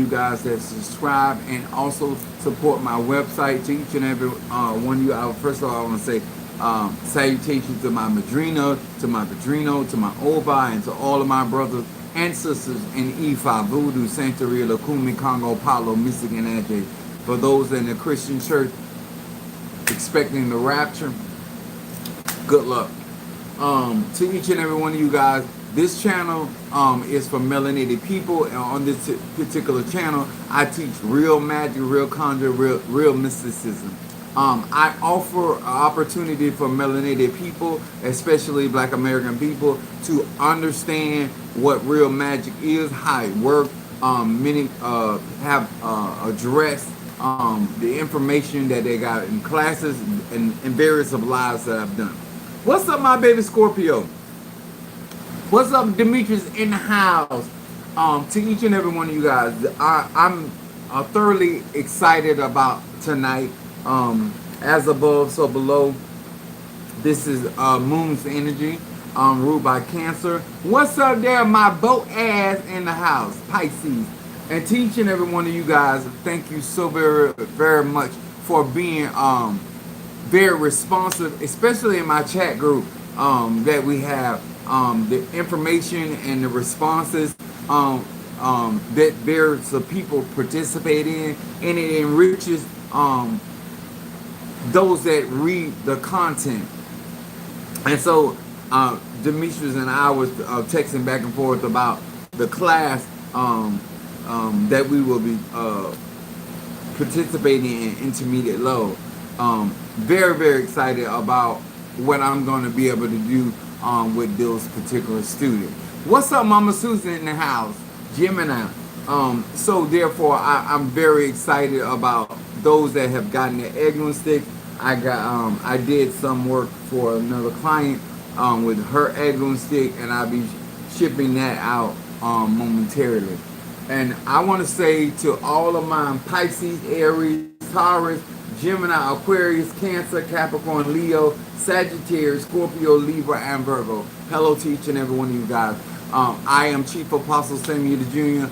you guys that subscribe and also support my website. To each and every one of you, first of all, I want to say salutations to my madrina, to my padrino, to my oba, and to all of my brothers and sisters in Ifa, Voodoo, Santeria, Lukumi, Congo, Palo, Mystic, and Ante. For those in the Christian church expecting the rapture, good luck. To each and every one of you guys, this channel is for melanated people, and on this particular channel, I teach real magic, real conjure, real mysticism. I offer an opportunity for melanated people, especially Black American people, to understand what real magic is, how it works. Many have addressed the information that they got in classes and various of lives that I've done. What's up, my baby Scorpio? What's up, Demetrius in the house? To each and every one of you guys, I'm thoroughly excited about tonight. As above, so below. This is Moon's energy, ruled by Cancer. What's up there, my boat ass in the house, Pisces? And to each and every one of you guys, thank you so very, very much for being very responsive, especially in my chat group that we have. The information and the responses that various people participate in, and it enriches those that read the content. And so Demetrius and I was texting back and forth about the class that we will be participating in, intermediate low. Very, very excited about what I'm going to be able to do with those particular students. What's up, Mama Susan in the house? Gemini. So therefore, I'm very excited about those that have gotten the Eglin stick. I did some work for another client with her Eglin stick, and I'll be shipping that out momentarily. And I want to say to all of my Pisces, Aries, Taurus, Gemini, Aquarius, Cancer, Capricorn, Leo, Sagittarius, Scorpio, Libra, and Virgo. Hello to each and every one of you guys. I am Chief Apostle Samuel Jr.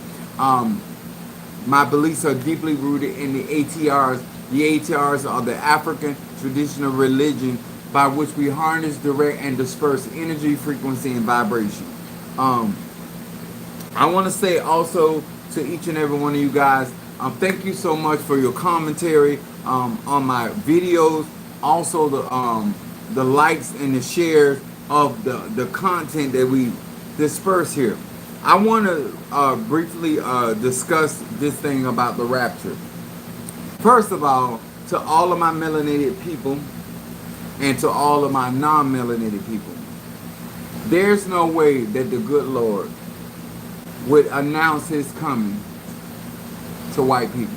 My beliefs are deeply rooted in the ATRs. The ATRs are the African traditional religion by which we harness, direct, and disperse energy, frequency, and vibration. I want to say also to each and every one of you guys, thank you so much for your commentary on my videos. Also the likes and the shares of the content that we disperse here. I want to briefly discuss this thing about the rapture. First of all, to all of my melanated people and to all of my non-melanated people, there's no way that the good Lord would announce his coming to white people.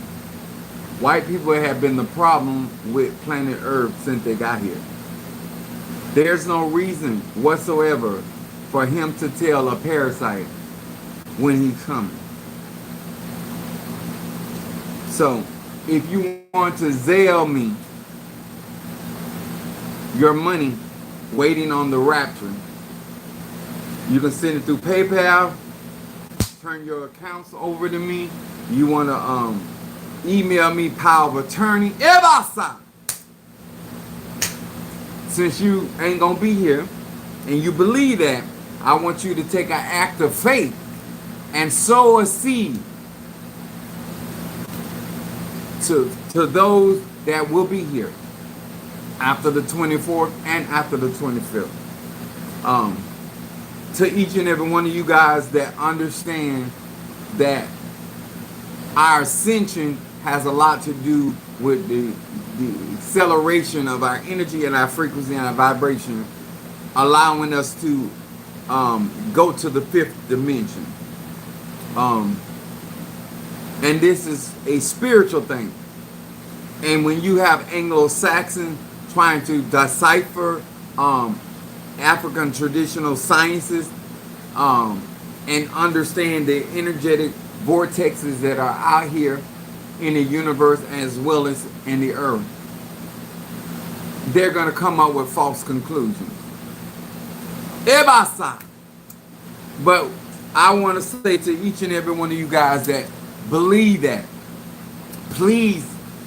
White people have been the problem with planet Earth since they got here. There's no reason whatsoever for him to tell a parasite when he's coming. So, if you want to Zelle me your money waiting on the rapture, you can send it through PayPal, turn your accounts over to me. You want to email me power of attorney, Evasa. Since you ain't going to be here and you believe that, I want you to take an act of faith and sow a seed to those that will be here after the 24th and after the 25th. To each and every one of you guys that understand that our ascension has a lot to do with the acceleration of our energy and our frequency and our vibration, allowing us to go to the fifth dimension. And this is a spiritual thing. And when you have Anglo-Saxon trying to decipher African traditional sciences and understand the energetic vortexes that are out here in the universe as well as in the earth, they're going to come up with false conclusions. Ebasa. But I want to say to each and every one of you guys that Believe that. Please,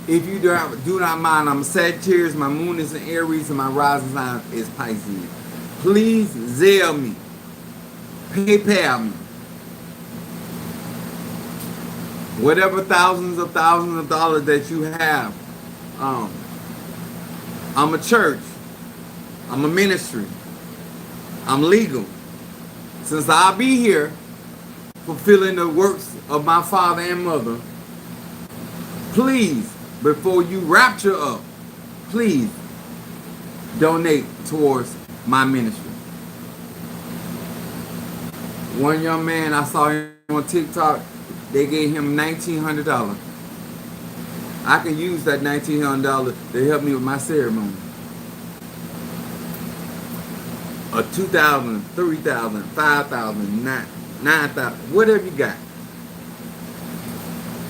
if you do not mind, I'm a Sagittarius, my moon is in Aries, and my rising sign is Pisces. Please Zelle me. PayPal me. Whatever thousands of dollars that you have. I'm a church. I'm a ministry. I'm legal. Since I'll be here fulfilling the works of my father and mother, please, before you rapture up, please donate towards my ministry. One young man, I saw him on TikTok, they gave him $1,900. I can use that $1,900 to help me with my ceremony. Or $2,000, $3,000, $5,000, $9,000, whatever you got.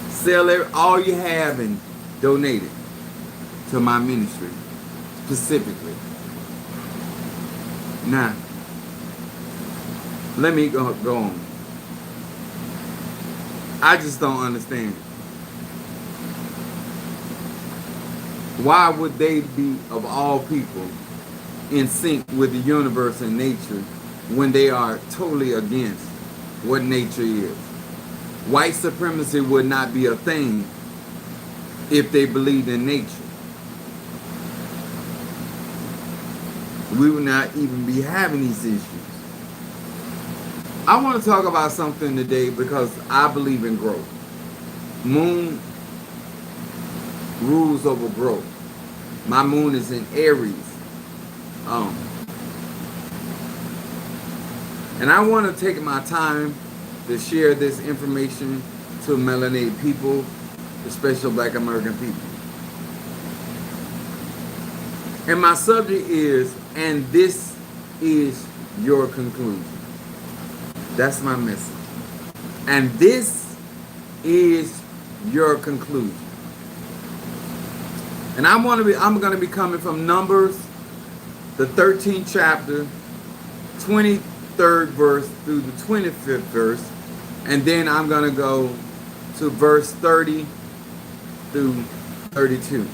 Sell all you have and donate it to my ministry specifically. Now, let me go on. I just don't understand. Why would they be, of all people, in sync with the universe and nature when they are totally against what nature is? White supremacy would not be a thing if they believed in nature. We would not even be having these issues. I want to talk about something today because I believe in growth. Moon rules over growth. My moon is in Aries. And I want to take my time to share this information to melanated people, especially Black American people. And my subject is, and this is your conclusion. That's my message. And this is your conclusion. And I'm going to be coming from Numbers, the 13th chapter, 23rd verse through the 25th verse. And then I'm going to go to verse 30 through 32.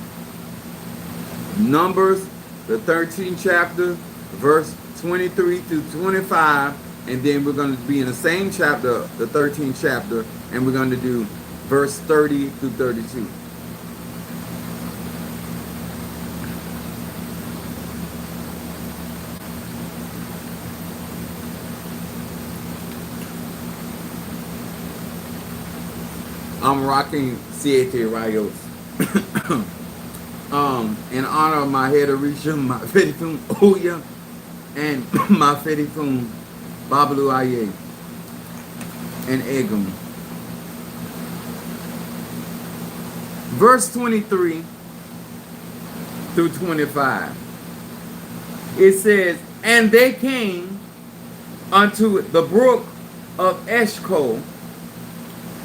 Numbers, the 13th chapter, verse 23 through 25. And then we're going to be in the same chapter, the 13th chapter, and we're going to do verse 30 through 32. I'm rocking Siete Rayos. In honor of my head of Risha, my Fedifun Oya, and my Fedifun Babalu Aye, and Egum. Verse 23 through 25. It says, and they came unto the brook of Eshcol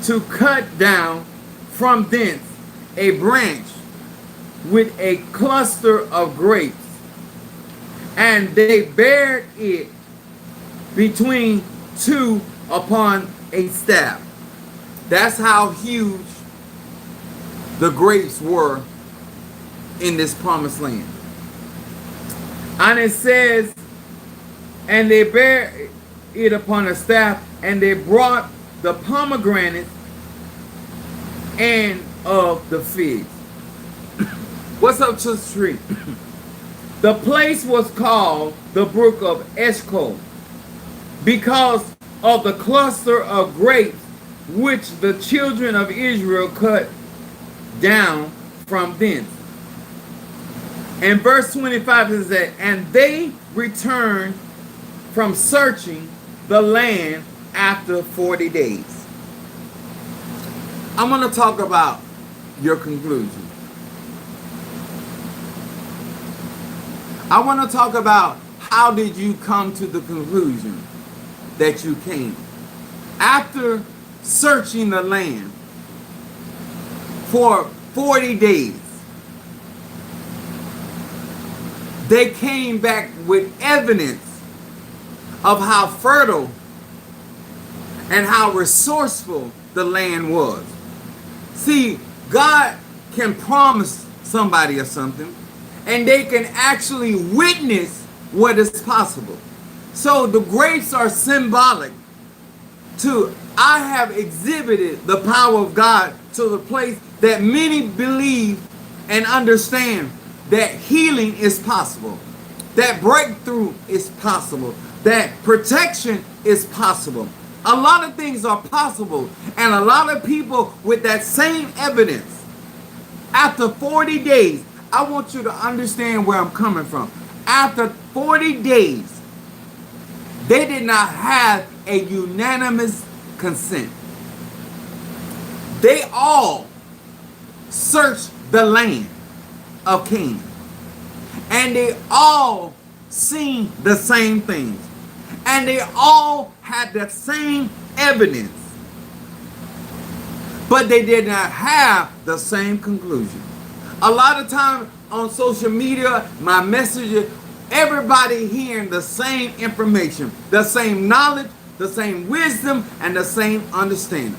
to cut down from thence a branch with a cluster of grapes, and they bared it between two upon a staff. That's how huge the grapes were in this promised land. And it says, and they bare it upon a staff, and they brought the pomegranate and of the figs. What's up to the tree? The place was called the brook of Eshcol because of the cluster of grapes which the children of Israel cut down from thence. And verse 25 is that, and they returned from searching the land after 40 days. I'm going to talk about your conclusion. I want to talk about how did you come to the conclusion that you came. After searching the land for 40 days, they came back with evidence of how fertile and how resourceful the land was. See, God can promise somebody or something, and they can actually witness what is possible. So the grapes are symbolic to I have exhibited the power of God to the place that many believe and understand that healing is possible, that breakthrough is possible, that protection is possible. A lot of things are possible, and a lot of people with that same evidence, after 40 days, I want you to understand where I'm coming from. After 40 days, they did not have a unanimous consent. They all searched the land of Canaan, and they all seen the same things, and they all had the same evidence, but they did not have the same conclusion. A lot of times on social media, my messages, everybody hearing the same information, the same knowledge, the same wisdom, and the same understanding.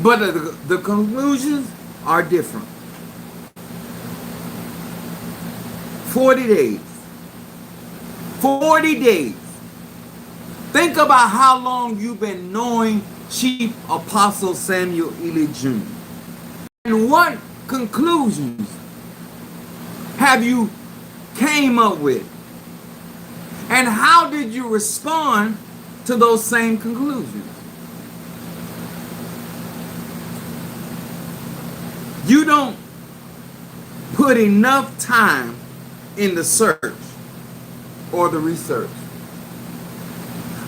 But the conclusions are different. 40 days. 40 days. Think about how long you've been knowing Chief Apostle Samuel Ely Jr. And what conclusions have you came up with? And how did you respond to those same conclusions? You don't put enough time in the search or the research.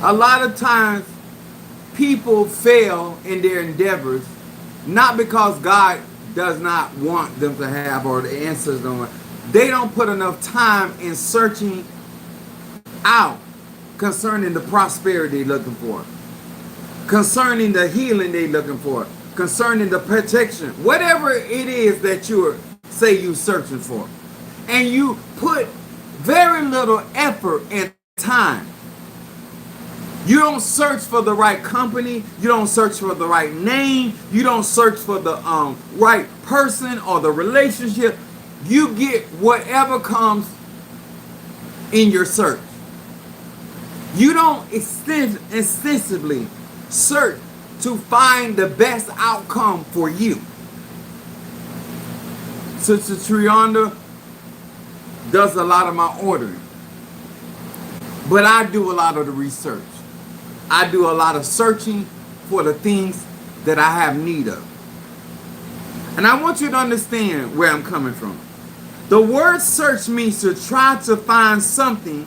A lot of times people fail in their endeavors not because God does not want them to have or the answers don't. They don't put enough time in searching out concerning the prosperity they're looking for, concerning the healing they're looking for, concerning the protection, whatever it is that you're searching for. And you put very little effort and time. You don't search for the right company. You don't search for the right name. You don't search for the right person or the relationship. You get whatever comes in your search. You don't extensively search to find the best outcome for you. Sister Trianda does a lot of my ordering, but I do a lot of the research. I do a lot of searching for the things that I have need of. And I want you to understand where I'm coming from. The word search means to try to find something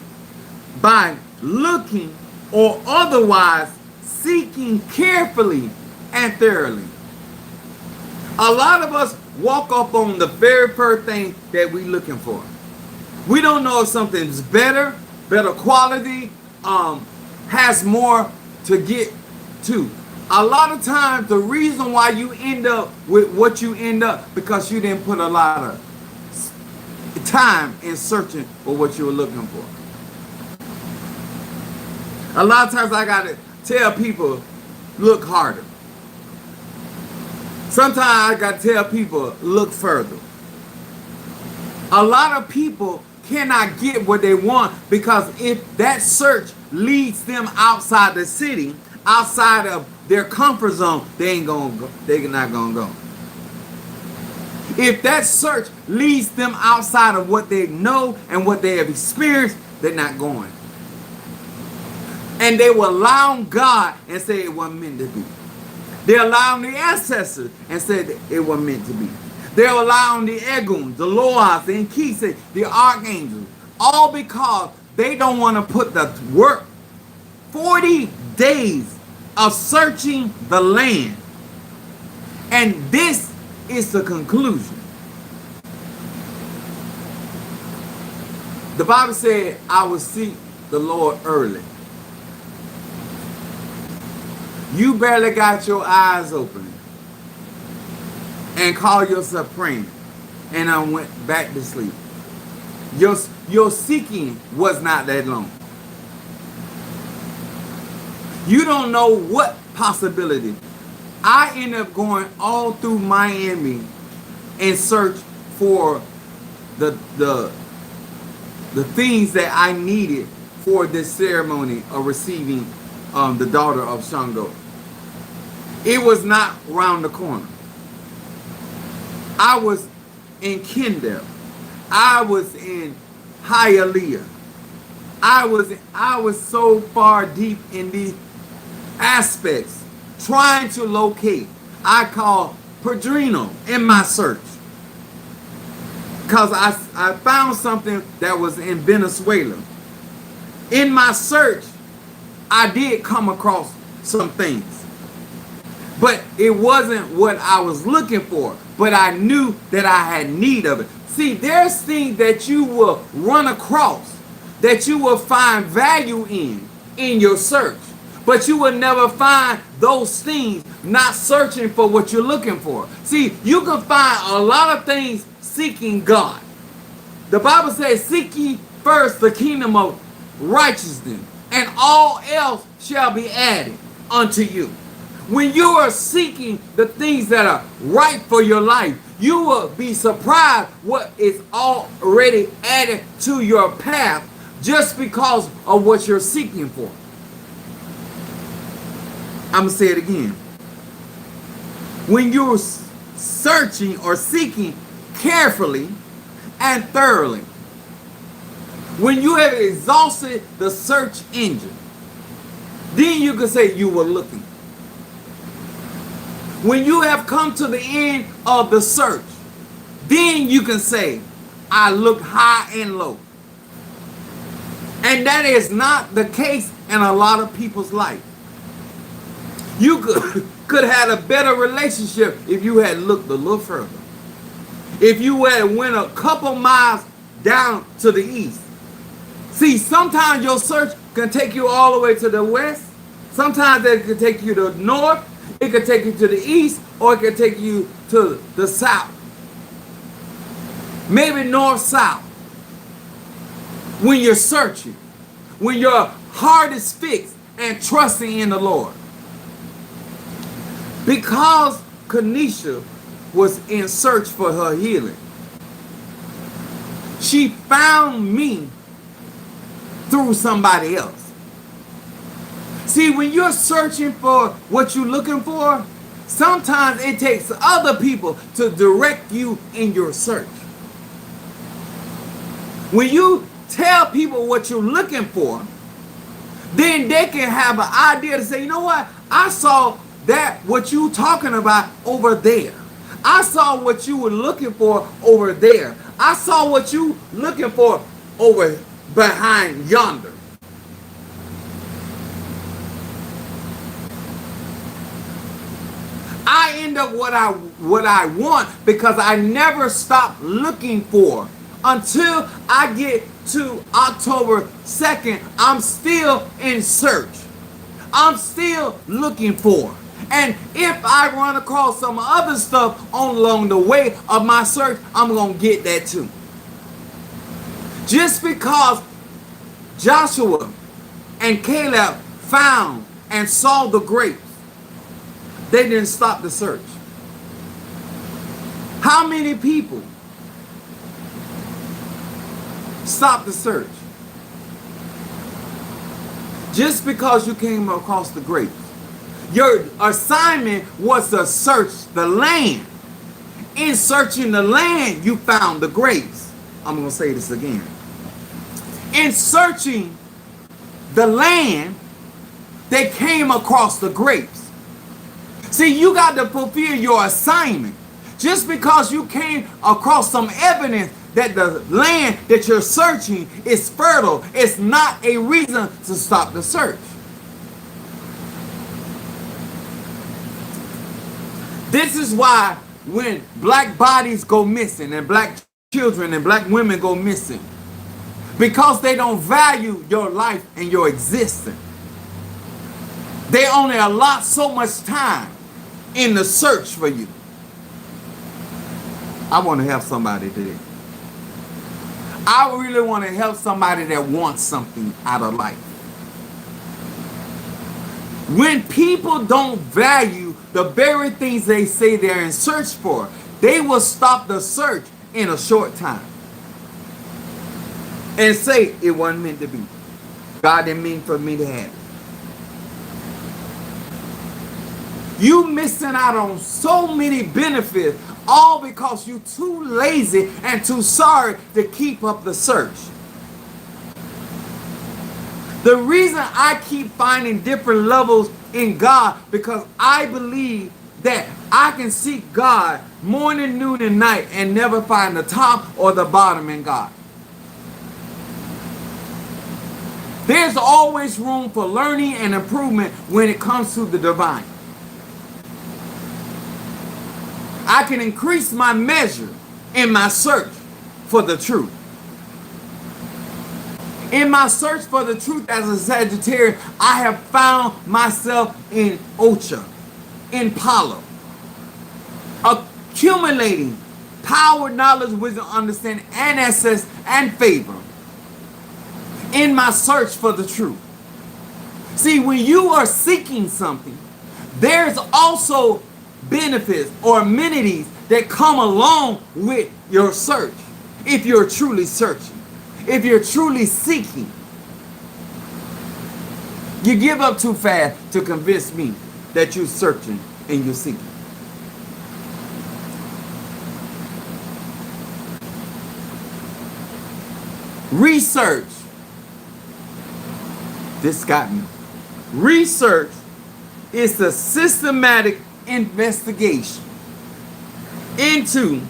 by looking or otherwise seeking carefully and thoroughly. A lot of us walk up on the very first thing that we're looking for. We don't know if something's better quality, has more to get to. A lot of times the reason why you end up with what you end up because you didn't put a lot of time in searching for what you were looking for. A lot of times I gotta tell people, look harder. Sometimes I gotta tell people, look further. A lot of people cannot get what they want because if that search leads them outside the city, outside of their comfort zone, they ain't gonna go. They're not gonna go. If that search leads them outside of what they know and what they have experienced, they're not going. And they will allow God and say it wasn't meant to be. They're allowing the ancestors and said it wasn't meant to be. They're allowing the Egum, the Loas, the Nkisi, the archangels, all because they don't want to put the work. 40 days of searching the land. And this is the conclusion. The Bible said, I will seek the Lord early. You barely got your eyes open and call yourself praying, and I went back to sleep. Your seeking was not that long. You don't know what possibility. I ended up going all through Miami in search for the the the things that I needed for this ceremony of receiving the daughter of Shango. It was not around the corner. I was in Kendall. I was in Hialeah. I was so far deep in these aspects trying to locate. I call Padrino in my search. Because I found something that was in Venezuela. In my search, I did come across some things. But it wasn't what I was looking for. But I knew that I had need of it. See, there's things that you will run across, that you will find value in your search. But you will never find those things not searching for what you're looking for. See, you can find a lot of things seeking God. The Bible says, seek ye first the kingdom of righteousness, and all else shall be added unto you. When you are seeking the things that are right for your life, you will be surprised what is already added to your path just because of what you're seeking for. I'm going to say it again. When you're searching or seeking carefully and thoroughly, when you have exhausted the search engine, then you can say you were looking. When you have come to the end of the search, then you can say, I looked high and low. And that is not the case in a lot of people's life. You could have a better relationship if you had looked a little further. If you had went a couple miles down to the east. See, sometimes your search can take you all the way to the west. Sometimes it can take you to the north. It could take you to the east, or it could take you to the south. Maybe north-south. When you're searching, when your heart is fixed and trusting in the Lord. Because Kanisha was in search for her healing, she found me through somebody else. See, when you're searching for what you're looking for, sometimes it takes other people to direct you in your search. When you tell people what you're looking for, then they can have an idea to say, you know what? I saw that what you talking about over there. I saw what you were looking for over there. I saw what you looking for over behind yonder. I end up what I want because I never stop looking for until I get to October 2nd. I'm still in search. I'm still looking for. And if I run across some other stuff along the way of my search, I'm going to get that too. Just because Joshua and Caleb found and saw the grapes, they didn't stop the search. How many people stop the search? Just because you came across the grapes. Your assignment was to search the land. In searching the land, you found the grapes. I'm going to say this again. In searching the land, they came across the grapes. See, you got to fulfill your assignment. Just because you came across some evidence that the land that you're searching is fertile, it's not a reason to stop the search. This is why when black bodies go missing and black children and black women go missing, because they don't value your life and your existence. They only allot so much time in the search for you. I want to help somebody today. I really want to help somebody that wants something out of life. When people don't value the very things they say they're in search for, they will stop the search in a short time and say it wasn't meant to be. God didn't mean for me to have it. You missing out on so many benefits, all because you too lazy and too sorry to keep up the search. The reason I keep finding different levels in God, because I believe that I can seek God morning, noon, and night and never find the top or the bottom in God. There's always room for learning and improvement when it comes to the divine. I can increase my measure in my search for the truth. In my search for the truth as a Sagittarius, I have found myself in Ocha, in Palo, accumulating power, knowledge, wisdom, understanding, and access and favor in my search for the truth. See, when you are seeking something, there's also benefits or amenities that come along with your search. If you're truly searching, if you're truly seeking, you give up too fast to convince me that you're searching and you're seeking. Research. This got me. Research is the systematic investigation into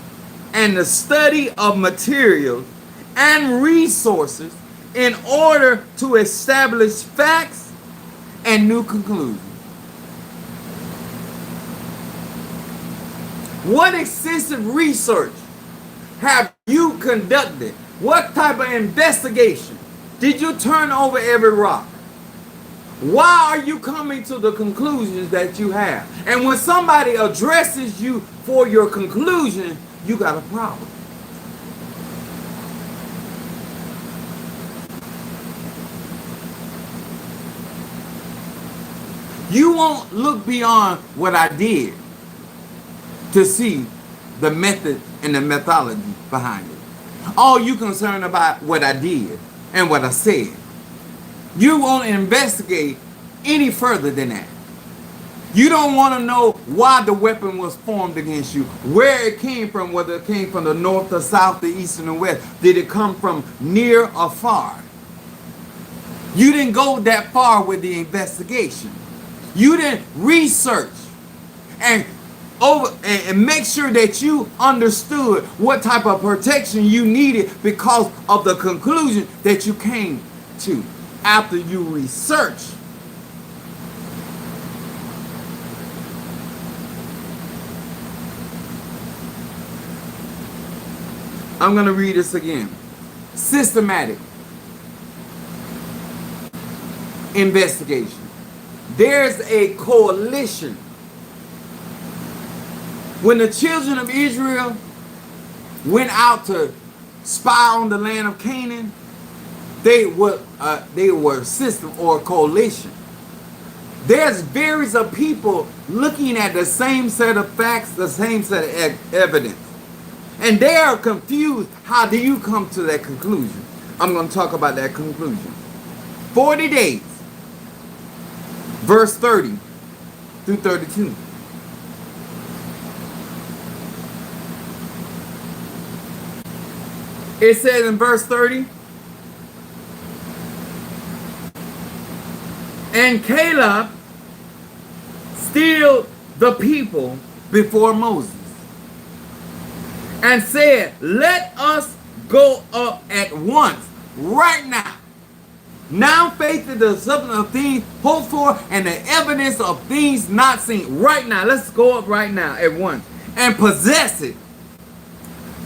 and the study of materials and resources in order to establish facts and new conclusions. What extensive research have you conducted? What type of investigation? Did you turn over every rock? Why are you coming to the conclusions that you have? And when somebody addresses you for your conclusion, you got a problem. You won't look beyond what I did to see the method and the methodology behind it. All you concerned about what I did and what I said. You won't investigate any further than that. You don't want to know why the weapon was formed against you, where it came from, whether it came from the north, the south, the east, and the west. Did it come from near or far? You didn't go that far with the investigation. You didn't research and make sure that you understood what type of protection you needed because of the conclusion that you came to after you research. I'm going to read this again. Systematic investigation. There's a coalition. When the children of Israel went out to spy on the land of Canaan, they were a system or a coalition. There's various of people looking at the same set of facts, the same set of evidence. And they are confused. How do you come to that conclusion? I'm going to talk about that conclusion. 40 days, verse 30 through 32. It says in verse 30, and Caleb stilled the people before Moses and said, let us go up at once, right now. Now faith is the substance of things hoped for and the evidence of things not seen. Right now, let's go up right now at once and possess it.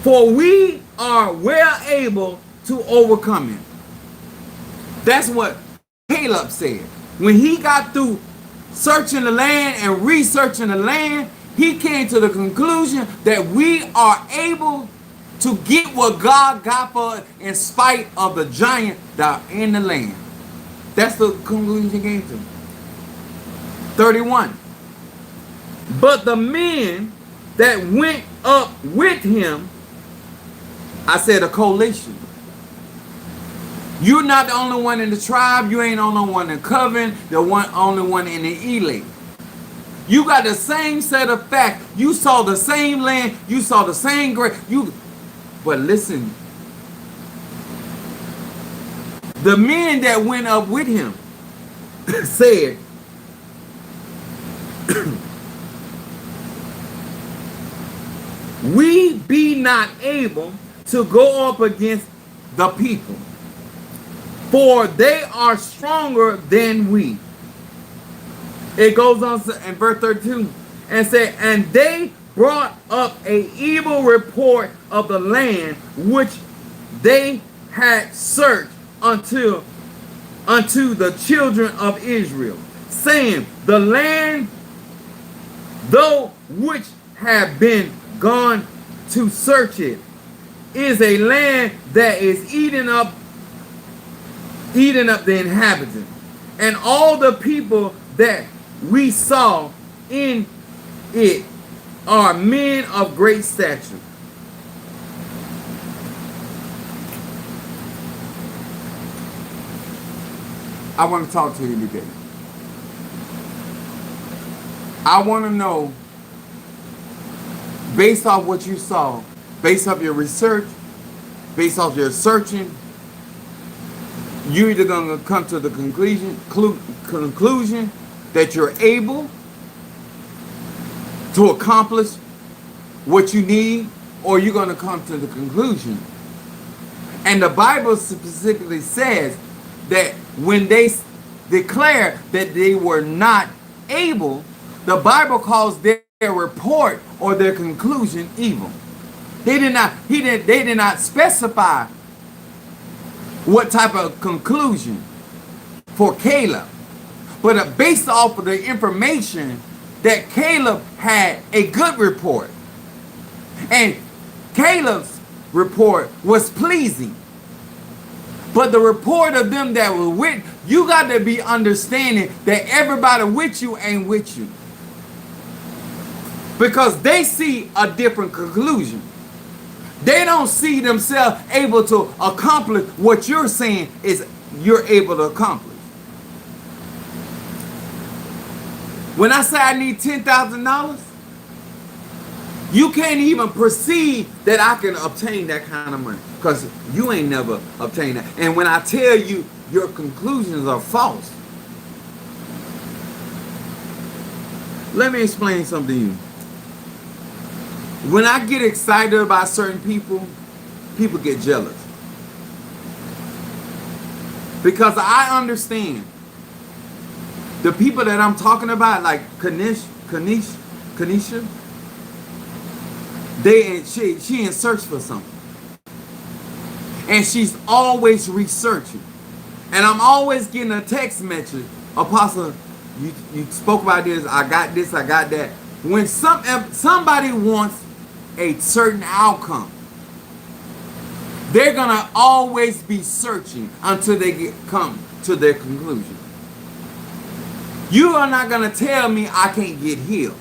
For we are well able to overcome it. That's what Caleb said. When he got through searching the land and researching the land, he came to the conclusion that we are able to get what God got for us in spite of the giant that are in the land. That's the conclusion he came to. 31. But the men that went up with him, I said a coalition. You're not the only one in the tribe. You ain't the only one in the covenant. Only one in the elect. You got the same set of facts. You saw the same land. You saw the same grace. But listen, the men that went up with him said, we be not able to go up against the people, for they are stronger than we. It goes on in verse 32 and say, and they brought up a evil report of the land which they had searched unto the children of Israel, saying, the land though which have been gone to search it is a land that is eating up the inhabitants, and all the people that we saw in it are men of great stature. I want to talk to you today. I want to know, based off what you saw, based off your research, based off your searching, you're either going to come to the conclusion that you're able to accomplish what you need, or you're going to come to the conclusion. And the Bible specifically says that when they declare that they were not able, the Bible calls their report or their conclusion evil. They did not specify what type of conclusion for Caleb, but based off of the information that Caleb had a good report, and Caleb's report was pleasing. But the report of them that were with you, got to be understanding that everybody with you ain't with you, because they see a different conclusion. They don't see themselves able to accomplish what you're saying is you're able to accomplish. When I say I need $10,000, you can't even perceive that I can obtain that kind of money, because you ain't never obtained that. And when I tell you your conclusions are false, let me explain something to you. When I get excited about certain people, people get jealous. Because I understand the people that I'm talking about, like Kanisha, she in search for something. And she's always researching. And I'm always getting a text message, Apostle, you spoke about this, I got that. When somebody wants a certain outcome, they're gonna always be searching until they come to their conclusion. You are not gonna tell me I can't get healed.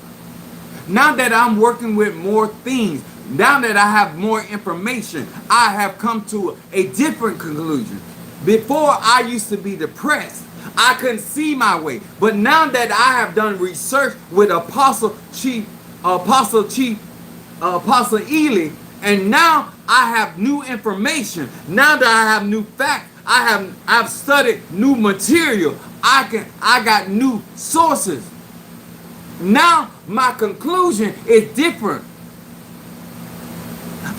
Now that I'm working with more things, now that I have more information, I have come to a different conclusion. Before, I used to be depressed. I couldn't see my way. But now that I have done research with Apostle Ely, and now I have new information. Now that I have new facts, I've studied new material. I got new sources. Now my conclusion is different.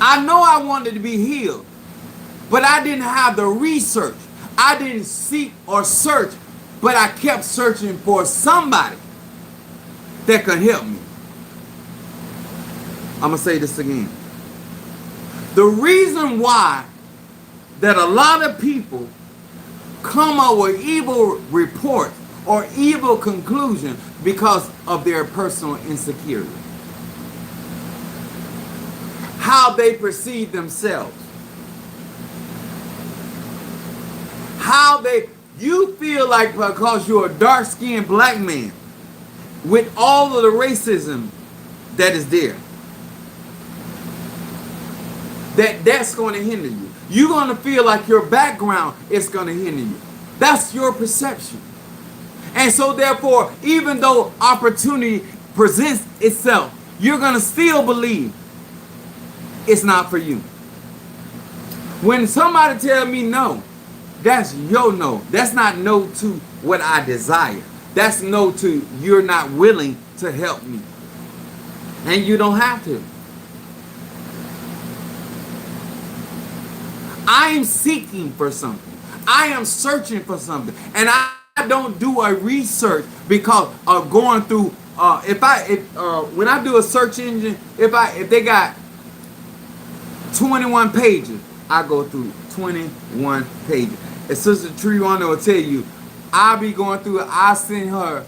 I know I wanted to be healed, but I didn't have the research. I didn't seek or search, but I kept searching for somebody that could help me. I'm going to say this again. The reason why that a lot of people come up with evil reports or evil conclusions because of their personal insecurity. How they perceive themselves. You feel like because you're a dark-skinned black man with all of the racism that is there, that's going to hinder you. You're going to feel like your background is going to hinder you. That's your perception. And so therefore, even though opportunity presents itself, you're going to still believe it's not for you. When somebody tell me no, that's your no. That's not no to what I desire. That's no to you're not willing to help me. And you don't have to. I am seeking for something. I am searching for something. And I don't do a research because of going through when I do a search engine, if they got 21 pages, I go through 21 pages. And Sister Triwana will tell you, I'll be going through it. I send her,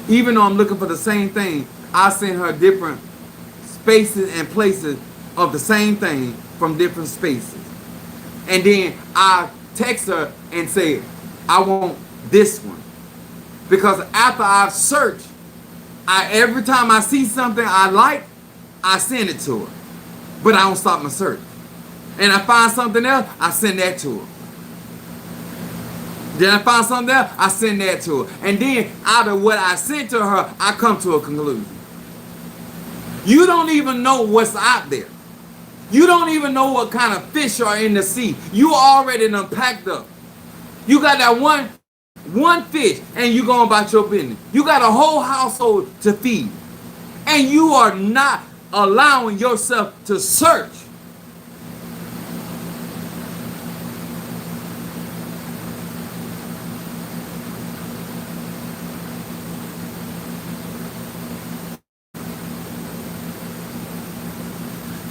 even though I'm looking for the same thing, I send her different spaces and places of the same thing from different spaces. And then I text her and say, I want this one. Because after I've searched, every time I see something I like, I send it to her. But I don't stop my search. And I find something else, I send that to her. Then I find something else, I send that to her. And then out of what I sent to her, I come to a conclusion. You don't even know what's out there. You don't even know what kind of fish are in the sea. You already done packed up. You got that one fish and you going about your business. You got a whole household to feed. And you are not allowing yourself to search.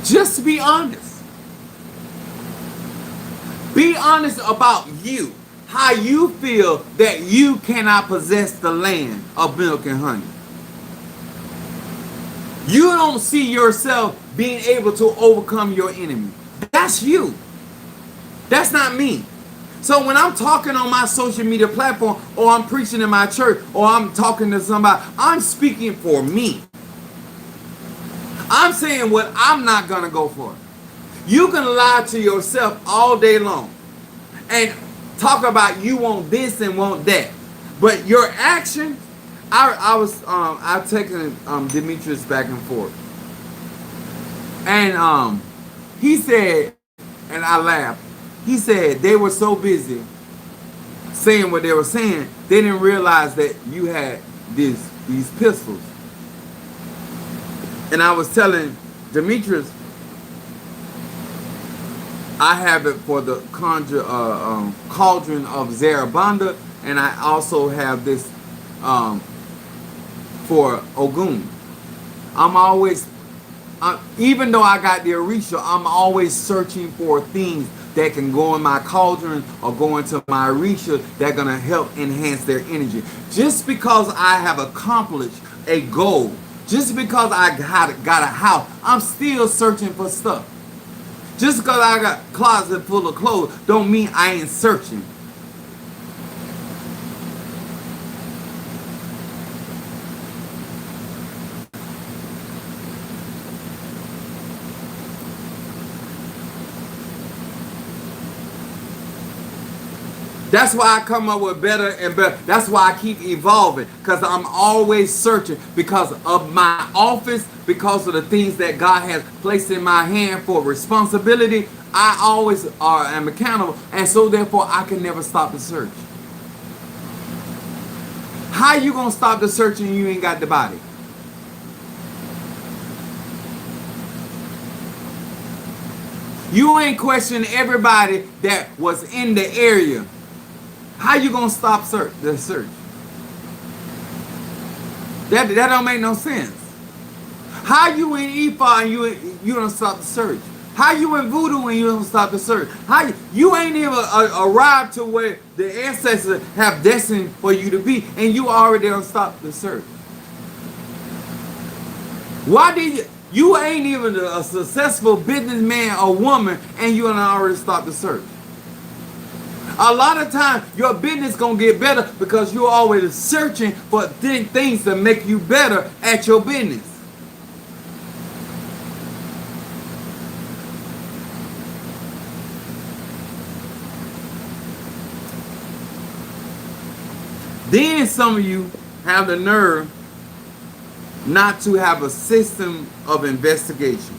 Just be honest. Be honest about you. How you feel that you cannot possess the land of milk and honey. You don't see yourself being able to overcome your enemy. That's you. That's not me. So when I'm talking on my social media platform, or I'm preaching in my church, or I'm talking to somebody, I'm speaking for me. I'm saying what I'm not going to go for. You can lie to yourself all day long and talk about you want this and want that. But your action, I've taken Demetrius back and forth. And he said, and I laughed, he said they were so busy saying what they were saying, they didn't realize that you had these pistols. And I was telling Demetrius, I have it for the cauldron of Zarabanda, and I also have this for Ogun. I'm always, even though I got the Orisha, I'm always searching for things that can go in my cauldron or go into my Orisha that are going to help enhance their energy. Just because I have accomplished a goal, just because I got a house, I'm still searching for stuff. Just because I got a closet full of clothes don't mean I ain't searching. That's why I come up with better and better. That's why I keep evolving, because I'm always searching because of my office, because of the things that God has placed in my hand for responsibility. I always am accountable, and so therefore I can never stop the search. How you gonna stop the search and you ain't got the body? You ain't questioning everybody that was in the area. How you gonna stop the search? That don't make no sense. How you in Ifa and you don't stop the search? How you in Voodoo and you don't stop the search? How you ain't even arrived to where the ancestors have destined for you to be, and you already don't stop the search? Why did you ain't even a successful businessman or woman, and you don't already stop the search? A lot of times your business gonna get better because you're always searching for things to make you better at your business. Then some of you have the nerve not to have a system of investigation,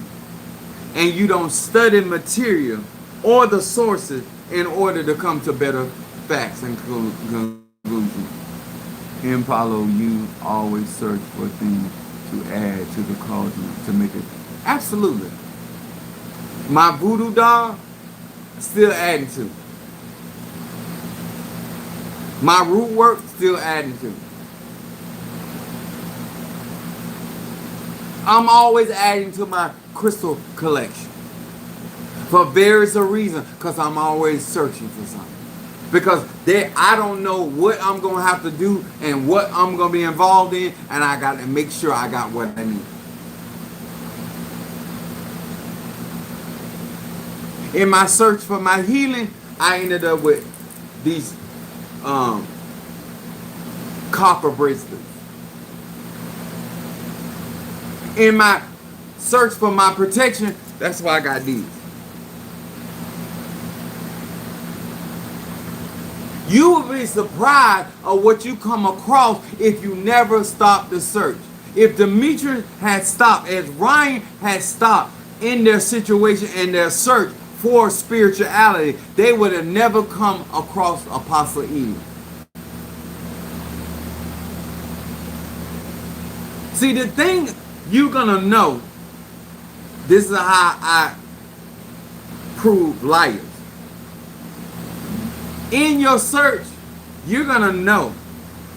and you don't study material or the sources in order to come to better facts and conclusions. In Paulo, you always search for things to add to the cauldron to make it. Absolutely. My voodoo doll, still adding to. My root work, still adding to. I'm always adding to my crystal collection. For various reasons, because I'm always searching for something. Because I don't know what I'm going to have to do and what I'm going to be involved in, and I got to make sure I got what I need. In my search for my healing, I ended up with these copper bracelets. In my search for my protection, that's why I got these. You will be surprised of what you come across if you never stop the search. If Demetrius had stopped, as Ryan had stopped in their situation and their search for spirituality, they would have never come across Apostle Eden. See, the thing you're going to know, this is how I prove liars. In your search, you're going to know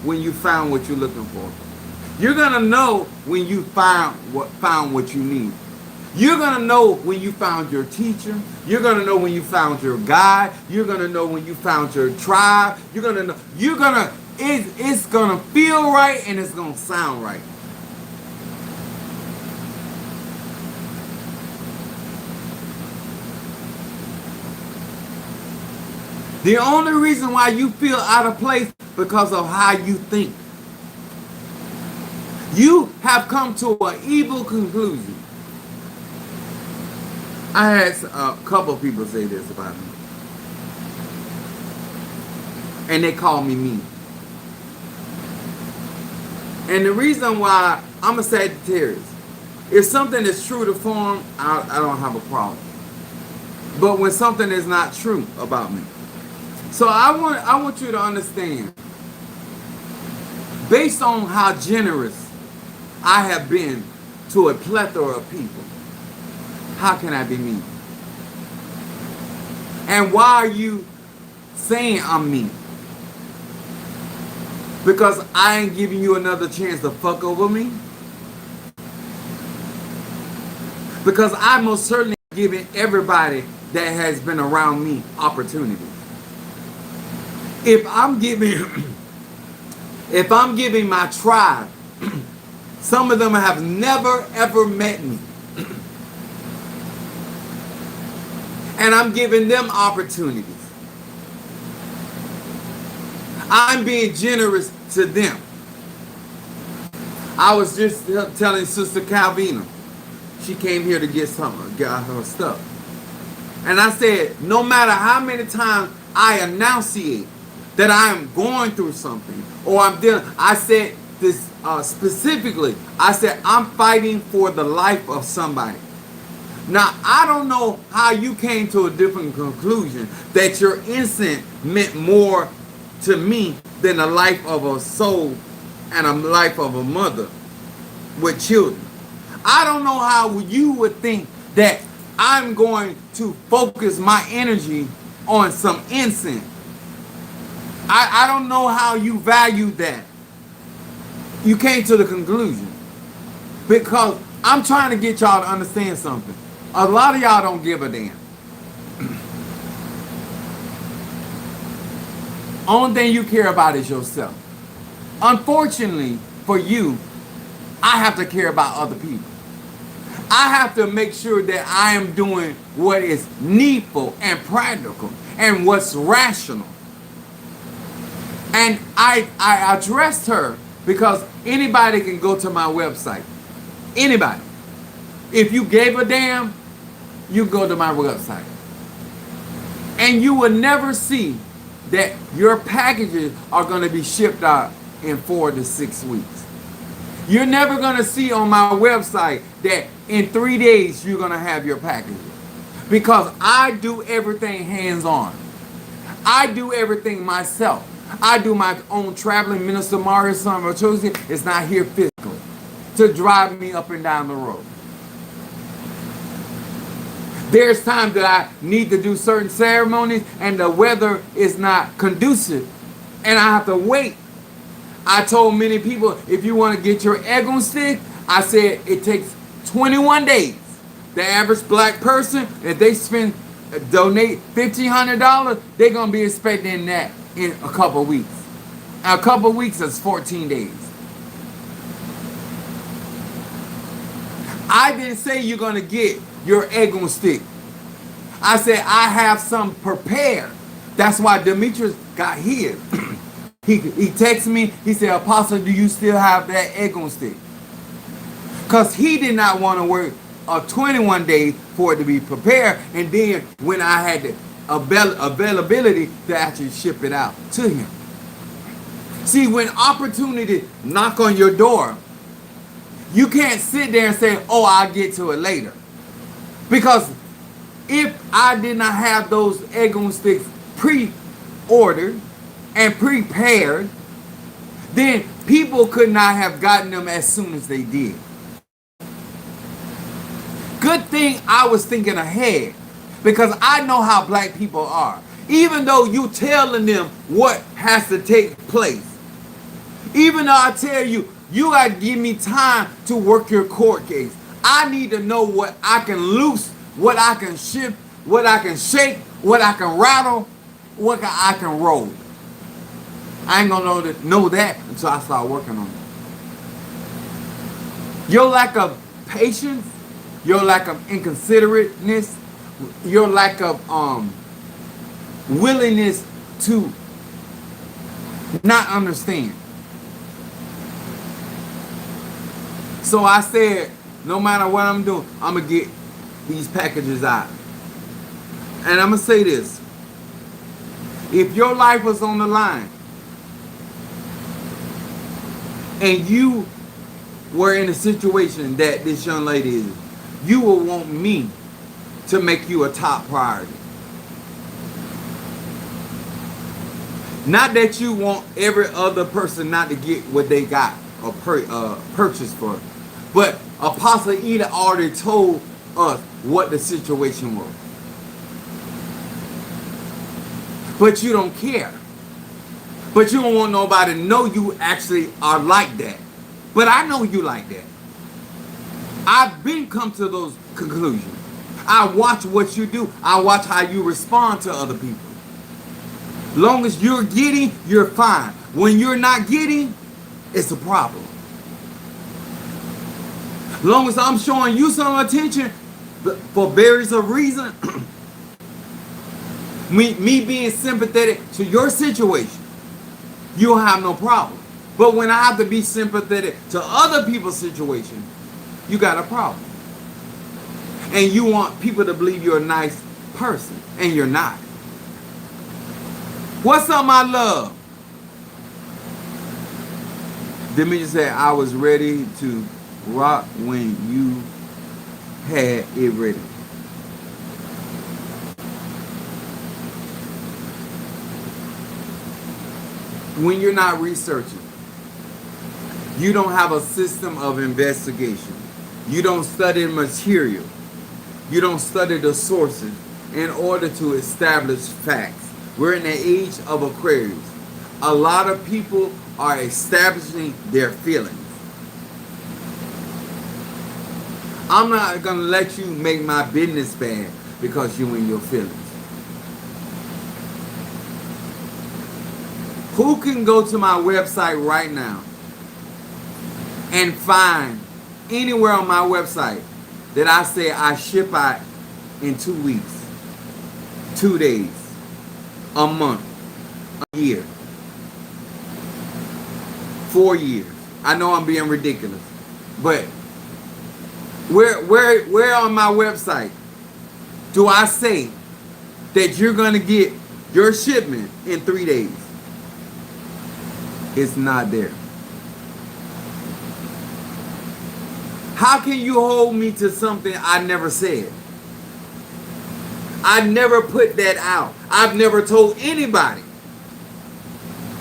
when you found what you're looking for. You're going to know when you found what you need. You're going to know when you found your teacher. You're going to know when you found your guide. You're going to know when you found your tribe. You're going to know. It's going to feel right and it's going to sound right. The only reason why you feel out of place because of how you think. You have come to an evil conclusion. I had a couple of people say this about me. And they call me mean. And the reason why I'm a Sagittarius, if something is true to form, I don't have a problem. But when something is not true about me. So I want you to understand, based on how generous I have been to a plethora of people, how can I be mean? And why are you saying I'm mean? Because I ain't giving you another chance to fuck over me? Because I most certainly giving everybody that has been around me opportunity. If I'm giving my tribe, some of them have never ever met me. And I'm giving them opportunities. I'm being generous to them. I was just telling Sister Calvina, she came here to get her stuff. And I said, no matter how many times I enunciate that I am going through something, or I said this specifically, I said, I'm fighting for the life of somebody. Now, I don't know how you came to a different conclusion that your incense meant more to me than the life of a soul and a life of a mother with children. I don't know how you would think that I'm going to focus my energy on some incense. I don't know how you value that. You came to the conclusion. Because I'm trying to get y'all to understand something. A lot of y'all don't give a damn. Only thing you care about is yourself. Unfortunately for you, I have to care about other people. I have to make sure that I am doing what is needful and practical and what's rational. And I addressed her because anybody can go to my website. Anybody. If you gave a damn, you go to my website. And you will never see that your packages are going to be shipped out in 4 to 6 weeks. You're never going to see on my website that in 3 days you're going to have your packages. Because I do everything hands-on. I do everything myself. I do my own traveling. Minister Mario Samachose is not here physically to drive me up and down the road. There's times that I need to do certain ceremonies and the weather is not conducive and I have to wait. I told many people, if you want to get your egg on stick, I said it takes 21 days. The average black person, if they donate $1,500, they're going to be expecting that in a couple of weeks. A couple of weeks is 14 days. I didn't say you're going to get your egg on stick. I said I have some prepared. That's why Demetrius got his. He texted me. He said, Apostle, do you still have that egg on stick? Because he did not want to work 21 days for it to be prepared. And then when I had the availability to actually ship it out to him. See, when opportunity knock on your door, you can't sit there and say, oh, I'll get to it later. Because if I did not have those egg on sticks pre-ordered and prepared, then people could not have gotten them as soon as they did. Good thing I was thinking ahead, because I know how black people are. Even though you telling them what has to take place, even though I tell you, you got to give me time to work your court case. I need to know what I can loose, what I can shift, what I can shake, what I can rattle, what I can roll. I ain't gonna know that until I start working on it. Your lack of patience, your lack of inconsiderateness, your lack of willingness to not understand. So I said, no matter what I'm doing, I'm going to get these packages out. And I'm going to say this. If your life was on the line and you were in a situation that this young lady is, you will want me to make you a top priority. Not that you want every other person not to get what they got or purchase for. But Apostle Eda already told us what the situation was. But you don't care. But you don't want nobody to know you actually are like that. But I know you like that. I've been come to those conclusions. I watch what you do. I watch how you respond to other people. Long as you're getting, you're fine. When you're not getting, it's a problem. Long as I'm showing you some attention for various reasons, me being sympathetic to your situation, you'll have no problem. But when I have to be sympathetic to other people's situation, you got a problem. And you want people to believe you're a nice person, and you're not. What's up, my love? Demetrius said, I was ready to rock when you had it ready. When you're not researching, you don't have a system of investigation. You don't study material. You don't study the sources in order to establish facts. We're in the age of Aquarius. A lot of people are establishing their feelings. I'm not going to let you make my business bad because you in your feelings. Who can go to my website right now and find anywhere on my website that I say I ship out in 2 weeks, 2 days, a month, a year? 4 years. I know I'm being ridiculous, but where on my website do I say that you're gonna get your shipment in 3 days? It's not there. How can you hold me to something I never said? I never put that out. I've never told anybody.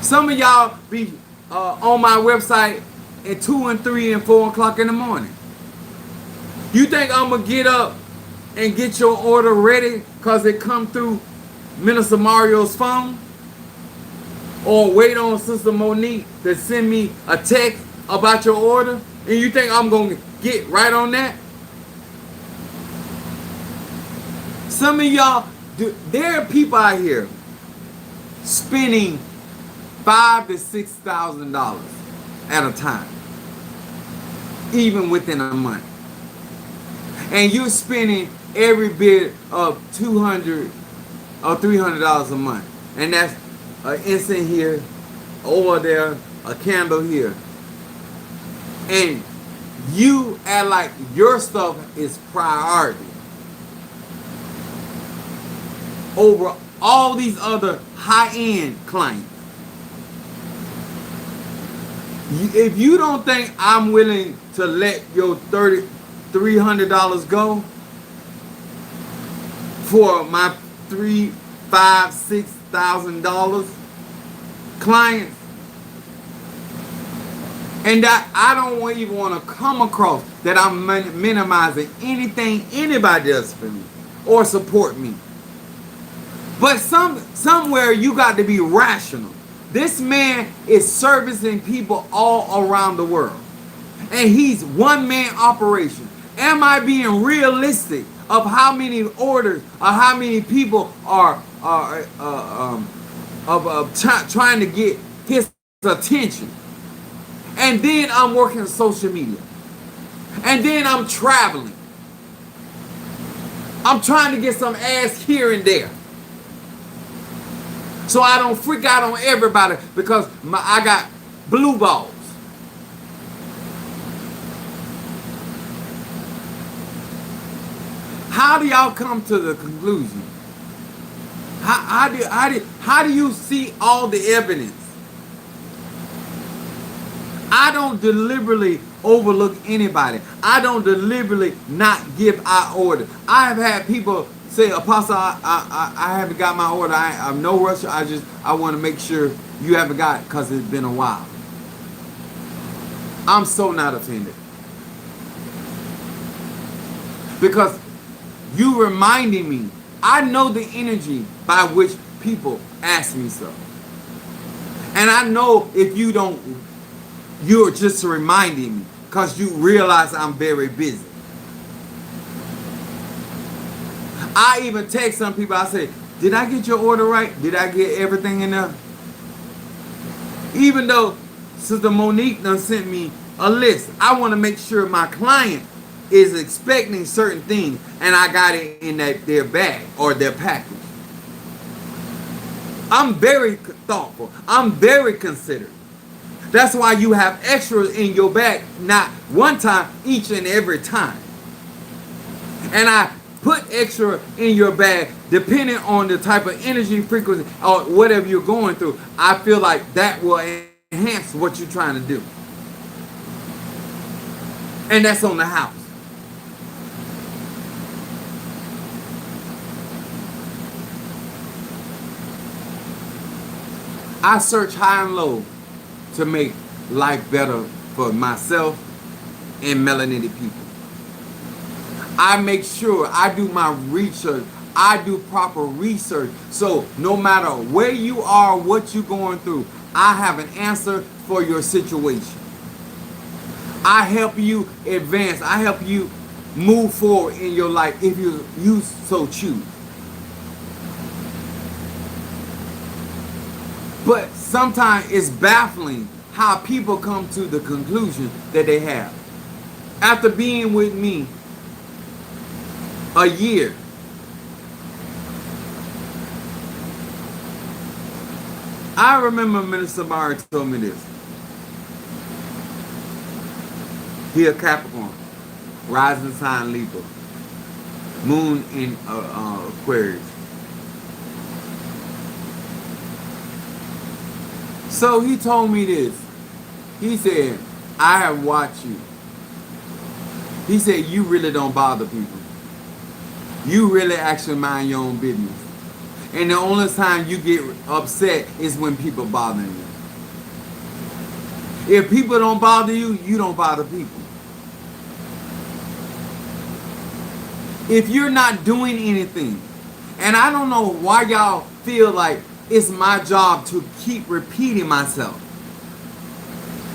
Some of y'all be on my website at 2 and 3 and 4 o'clock in the morning. You think I'm going to get up and get your order ready because it come through Minister Mario's phone? Or wait on Sister Monique to send me a text about your order? And you think I'm going to get right on that? Some of y'all, there are people out here spending $5,000 to $6,000 at a time, even within a month, and you're spending every bit of $200 or $300 a month, and that's an incense here, oil there, a candle here, and you act like your stuff is priority over all these other high-end clients. If you don't think I'm willing to let your $300 go for my $3,000, $5,000, $6,000 clients, and that I don't even want to come across that I'm minimizing anything anybody does for me or support me. But somewhere you got to be rational. This man is servicing people all around the world, and he's one-man operation. Am I being realistic of how many orders or how many people are trying to get his attention? And then I'm working social media, and then I'm traveling. I'm trying to get some ass here and there, so I don't freak out on everybody because I got blue balls. How do y'all come to the conclusion? How do you see all the evidence? I don't deliberately overlook anybody. I don't deliberately not give our order. I have had people say, Apostle, I haven't got my order. I'm no rush. I want to make sure you haven't got it because it's been a while. I'm so not offended. Because you reminding me, I know the energy by which people ask me so. And I know if you don't, you're just reminding me because you realize I'm very busy. I even text some people, I say, did I get your order right? Did I get everything in there? Even though Sister Monique done sent me a list, I want to make sure my client is expecting certain things and I got it in their bag or their package. I'm very thoughtful. I'm very considerate. That's why you have extras in your bag, not one time, each and every time. And I put extra in your bag depending on the type of energy, frequency, or whatever you're going through. I feel like that will enhance what you're trying to do. And that's on the house. I search high and low to make life better for myself and melanated people. I make sure I do my research. I do proper research. So no matter where you are, what you're going through, I have an answer for your situation. I help you advance. I help you move forward in your life if you so choose. But sometimes it's baffling how people come to the conclusion that they have. After being with me a year, I remember Minister Mara told me this. He a Capricorn, rising sign Libra, moon in Aquarius. So he told me this. He said, I have watched you. He said, you really don't bother people. You really actually mind your own business. And the only time you get upset is when people bother you. If people don't bother you, you don't bother people. If you're not doing anything, and I don't know why y'all feel like it's my job to keep repeating myself,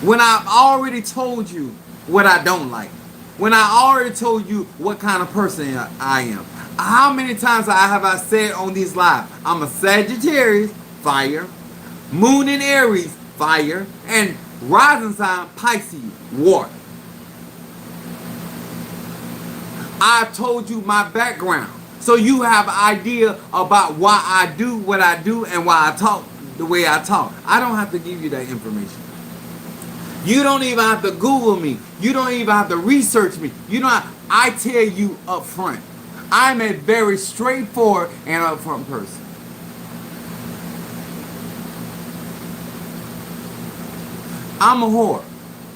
when I've already told you what I don't like, when I already told you what kind of person I am. How many times have I said on these lives, I'm a Sagittarius, fire, moon in Aries, fire, and rising sign Pisces, water. I've told you my background, so you have an idea about why I do what I do and why I talk the way I talk. I don't have to give you that information. You don't even have to Google me. You don't even have to research me. You know, I tell you up front. I'm a very straightforward and upfront person. I'm a whore.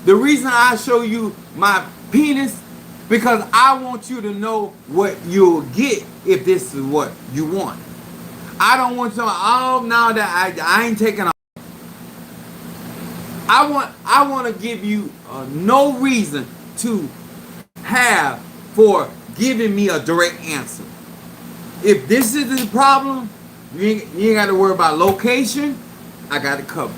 The reason I show you my penis, because I want you to know what you'll get if this is what you want. I don't want you to, oh, now that I ain't taking a, I want to give you no reason to have for giving me a direct answer. If this is the problem, you ain't got to worry about location. I got it covered.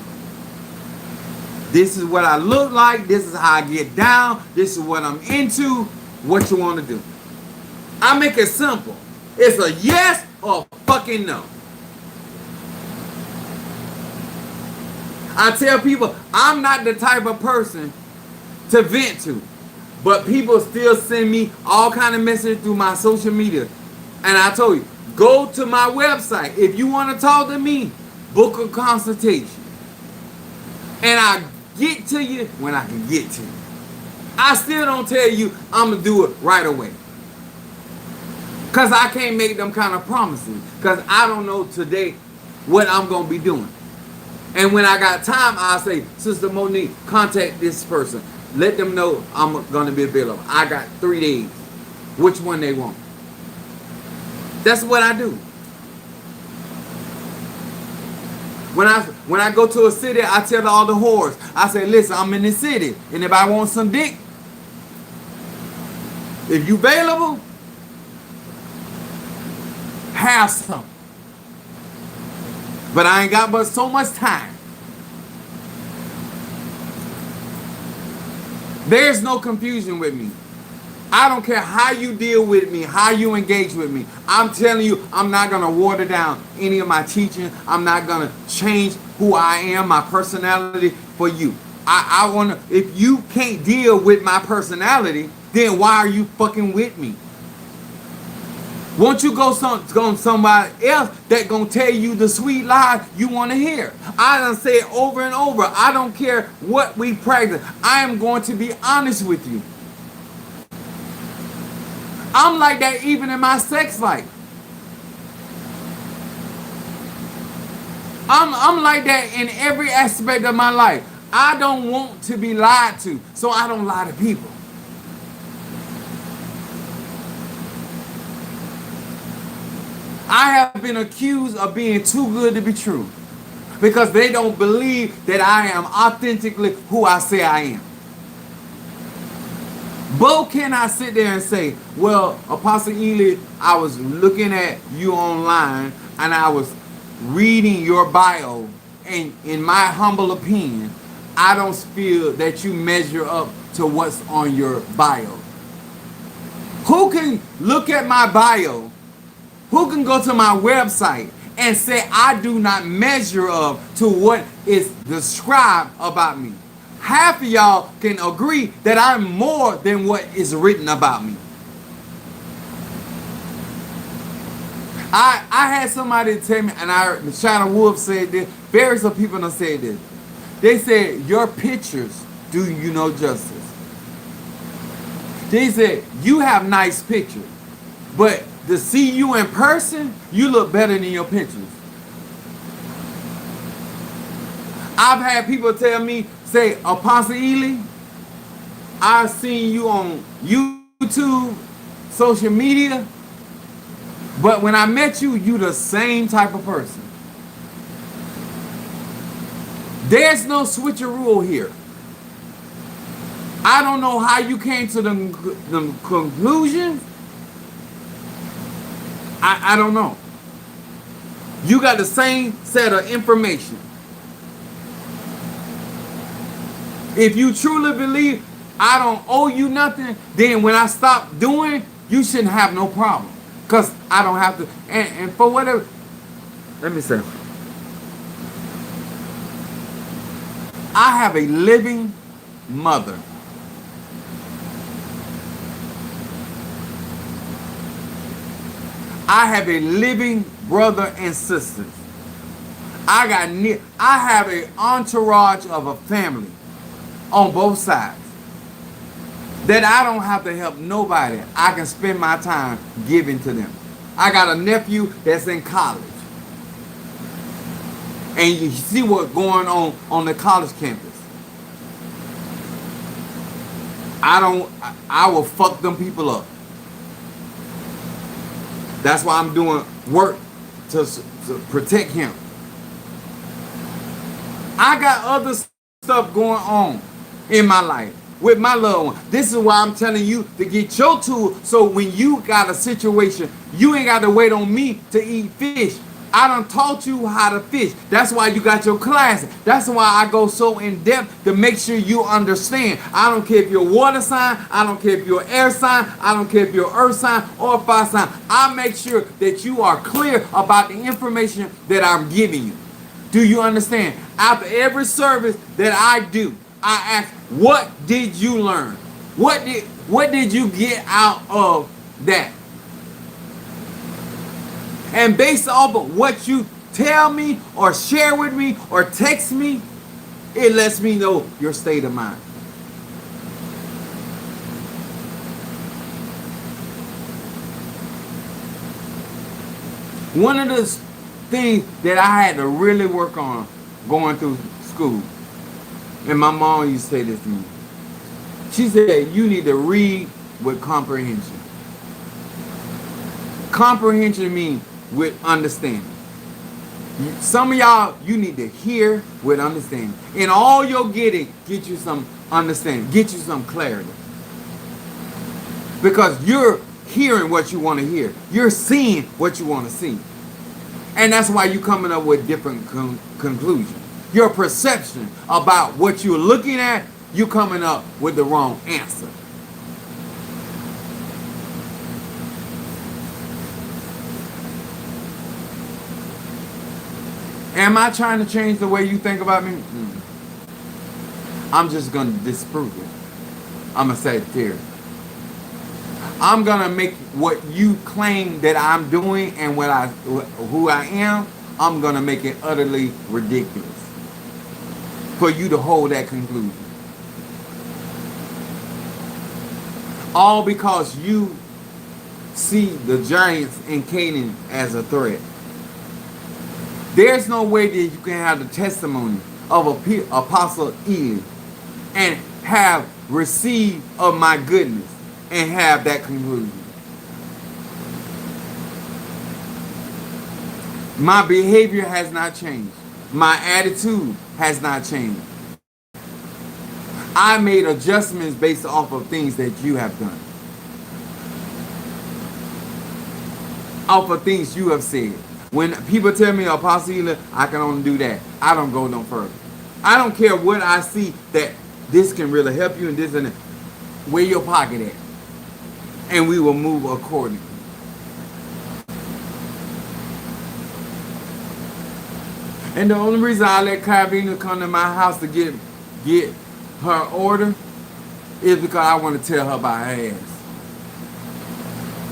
This is what I look like. This is how I get down. This is what I'm into. What you want to do. I make it simple. It's a yes or a fucking no. I tell people I'm not the type of person to vent to. But people still send me all kind of messages through my social media. And I told you, go to my website. If you want to talk to me, book a consultation. And I get to you when I can get to you. I still don't tell you I'm going to do it right away. Because I can't make them kind of promises. Because I don't know today what I'm going to be doing. And when I got time, I'll say, Sister Monique, contact this person. Let them know I'm going to be available. I got 3 days. Which one they want. That's what I do. When I go to a city, I tell all the whores, I say, listen, I'm in the city. And if I want some dick, if you available, have some. But I ain't got but so much time. There's no confusion with me. I don't care how you deal with me, how you engage with me. I'm telling you, I'm not going to water down any of my teaching. I'm not going to change who I am, my personality for you. I want to, if you can't deal with my personality, then why are you fucking with me? Won't you go somebody else that gonna tell you the sweet lies you want to hear? I done say it over and over. I don't care what we practice. I am going to be honest with you. I'm like that even in my sex life. I'm like that in every aspect of my life. I don't want to be lied to, so I don't lie to people. I have been accused of being too good to be true because they don't believe that I am authentically who I say I am. But can I sit there and say, well, Apostle Ely, I was looking at you online and I was reading your bio, and in my humble opinion, I don't feel that you measure up to what's on your bio. Who can look at my bio? Who can go to my website and say I do not measure up to what is described about me? Half of y'all can agree that I'm more than what is written about me. I had somebody tell me, and I heard Shadow Wolf said this, various of people have said this. They said, your pictures do you no justice. They said, you have nice pictures, but to see you in person, you look better than your pictures. I've had people tell me, say, Apostle Ely, I've seen you on YouTube, social media, but when I met you, you the same type of person. There's no switcheroo here. I don't know how you came to the conclusion. I don't know. You got the same set of information. If you truly believe I don't owe you nothing, then when I stop doing, you shouldn't have no problem. Because I don't have to. And for whatever. Let me say. I have a living mother. I have a living brother and sisters. I have an entourage of a family on both sides that I don't have to help nobody. I can spend my time giving to them. I got a nephew that's in college. And you see what's going on the college campus. I will fuck them people up. That's why I'm doing work to protect him. I got other stuff going on in my life with my loved one. This is why I'm telling you to get your tool, so when you got a situation, you ain't got to wait on me to eat fish. I done taught you how to fish. That's why you got your class. That's why I go so in depth to make sure you understand. I don't care if you're water sign. I don't care if you're air sign. I don't care if you're earth sign or fire sign. I make sure that you are clear about the information that I'm giving you. Do you understand? After every service that I do, I ask, what did you learn? What did you get out of that? And based off of what you tell me or share with me or text me, it lets me know your state of mind. One of the things that I had to really work on going through school, and my mom used to say this to me. She said, you need to read with comprehension. Comprehension means with understanding. Some of y'all, you need to hear with understanding. And all you're getting, get you some understanding, get you some clarity. Because you're hearing what you want to hear. You're seeing what you want to see. And that's why you're coming up with different conclusions. Your perception about what you're looking at, you're coming up with the wrong answer. Am I trying to change the way you think about me? I'm just going to disprove it. I'm a Sagittarius. I'm going to make what you claim that I'm doing and who I am, I'm going to make it utterly ridiculous for you to hold that conclusion. All because you see the giants in Canaan as a threat. There's no way that you can have the testimony of Apostle Ely and have received of my goodness and have that conclusion. My behavior has not changed. My attitude has not changed. I made adjustments based off of things that you have done. Off of things you have said. When people tell me, Apostle Ely, I can only do that, I don't go no further. I don't care what I see that this can really help you and this and that. Where your pocket at? And we will move accordingly. And the only reason I let Carabina come to my house to get her order is because I want to tell her about her ass.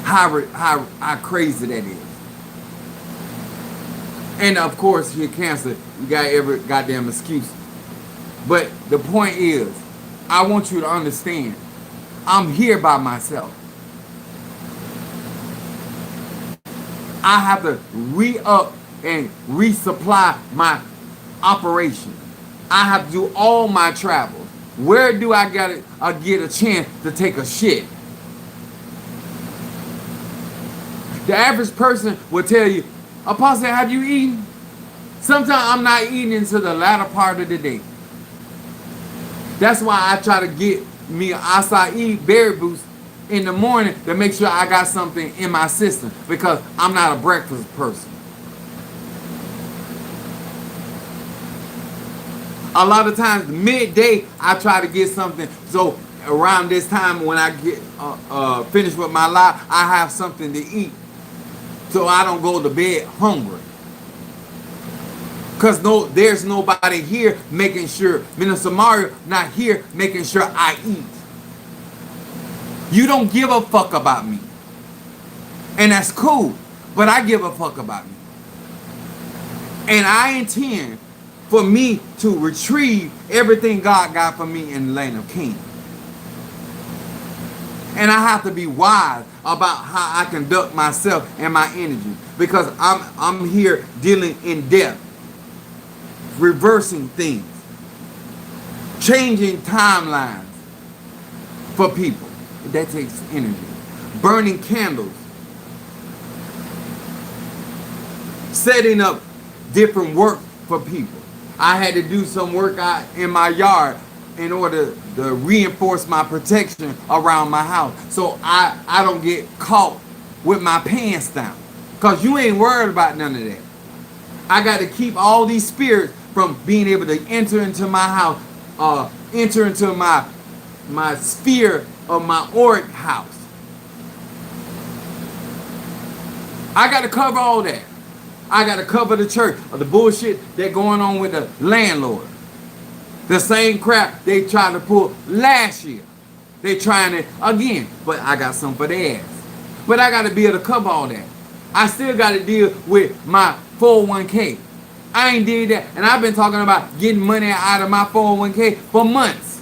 How crazy that is. And of course, you're cancer. You got every goddamn excuse. But the point is, I want you to understand I'm here by myself. I have to re-up and resupply my operation. I have to do all my travels. Where do I get a chance to take a shit? The average person will tell you, Apostle, have you eaten? Sometimes I'm not eating until the latter part of the day. That's why I try to get me an acai berry boost in the morning to make sure I got something in my system, because I'm not a breakfast person. A lot of times midday I try to get something, so around this time when I get finished with my life, I have something to eat, so I don't go to bed hungry. Because there's nobody here making sure, Minister Mario not here making sure I eat. You don't give a fuck about me. And that's cool, but I give a fuck about me. And I intend for me to retrieve everything God got for me in the land of Canaan. And I have to be wise about how I conduct myself and my energy, because I'm here dealing in depth, reversing things, changing timelines for people. That takes energy. Burning candles, setting up different work for people. I had to do some work out in my yard in order to reinforce my protection around my house, so I don't get caught with my pants down, because you ain't worried about none of that. I got to keep all these spirits from being able to enter into my house, enter into my sphere of my auric house. I got to cover all that. I got to cover the church of the bullshit that going on with the landlord. The same crap they tried to pull last year. They trying it again, but I got some for their ass. But I got to be able to cover all that. I still got to deal with my 401k. I ain't did that, and I've been talking about getting money out of my 401k for months.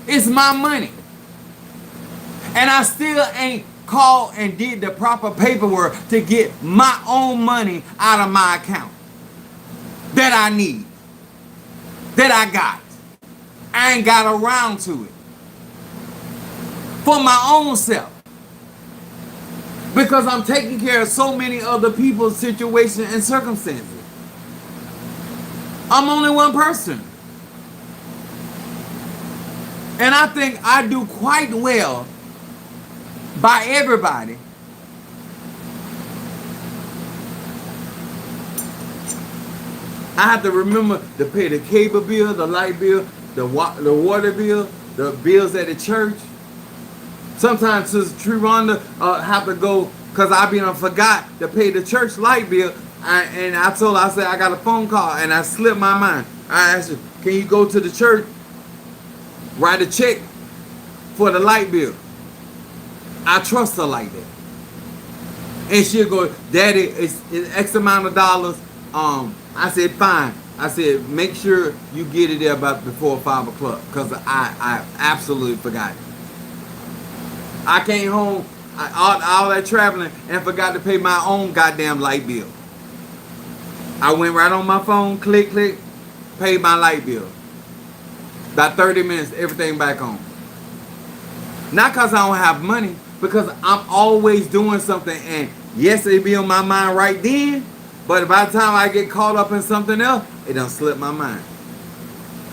It's my money. And I still ain't called and did the proper paperwork to get my own money out of my account that I need, that I got. I ain't got around to it for my own self, because I'm taking care of so many other people's situations and circumstances. I'm only one person. And I think I do quite well by everybody. I have to remember to pay the cable bill, the light bill, the water bill, the bills at the church. Sometimes Sister Trevonda have to go, because I forgot to pay the church light bill. And I told her, I said, I got a phone call, and I slipped my mind. I asked her, can you go to the church, write a check for the light bill? I trust her like that. And she'll go, Daddy, it's X amount of dollars. I said, fine. I said, make sure you get it there about before 5 o'clock, because I absolutely forgot it. I came home, all that traveling, and forgot to pay my own goddamn light bill. I went right on my phone, click, paid my light bill. About 30 minutes, everything back on. Not because I don't have money, because I'm always doing something, and yes, it be on my mind right then, but by the time I get caught up in something else, it done slip my mind.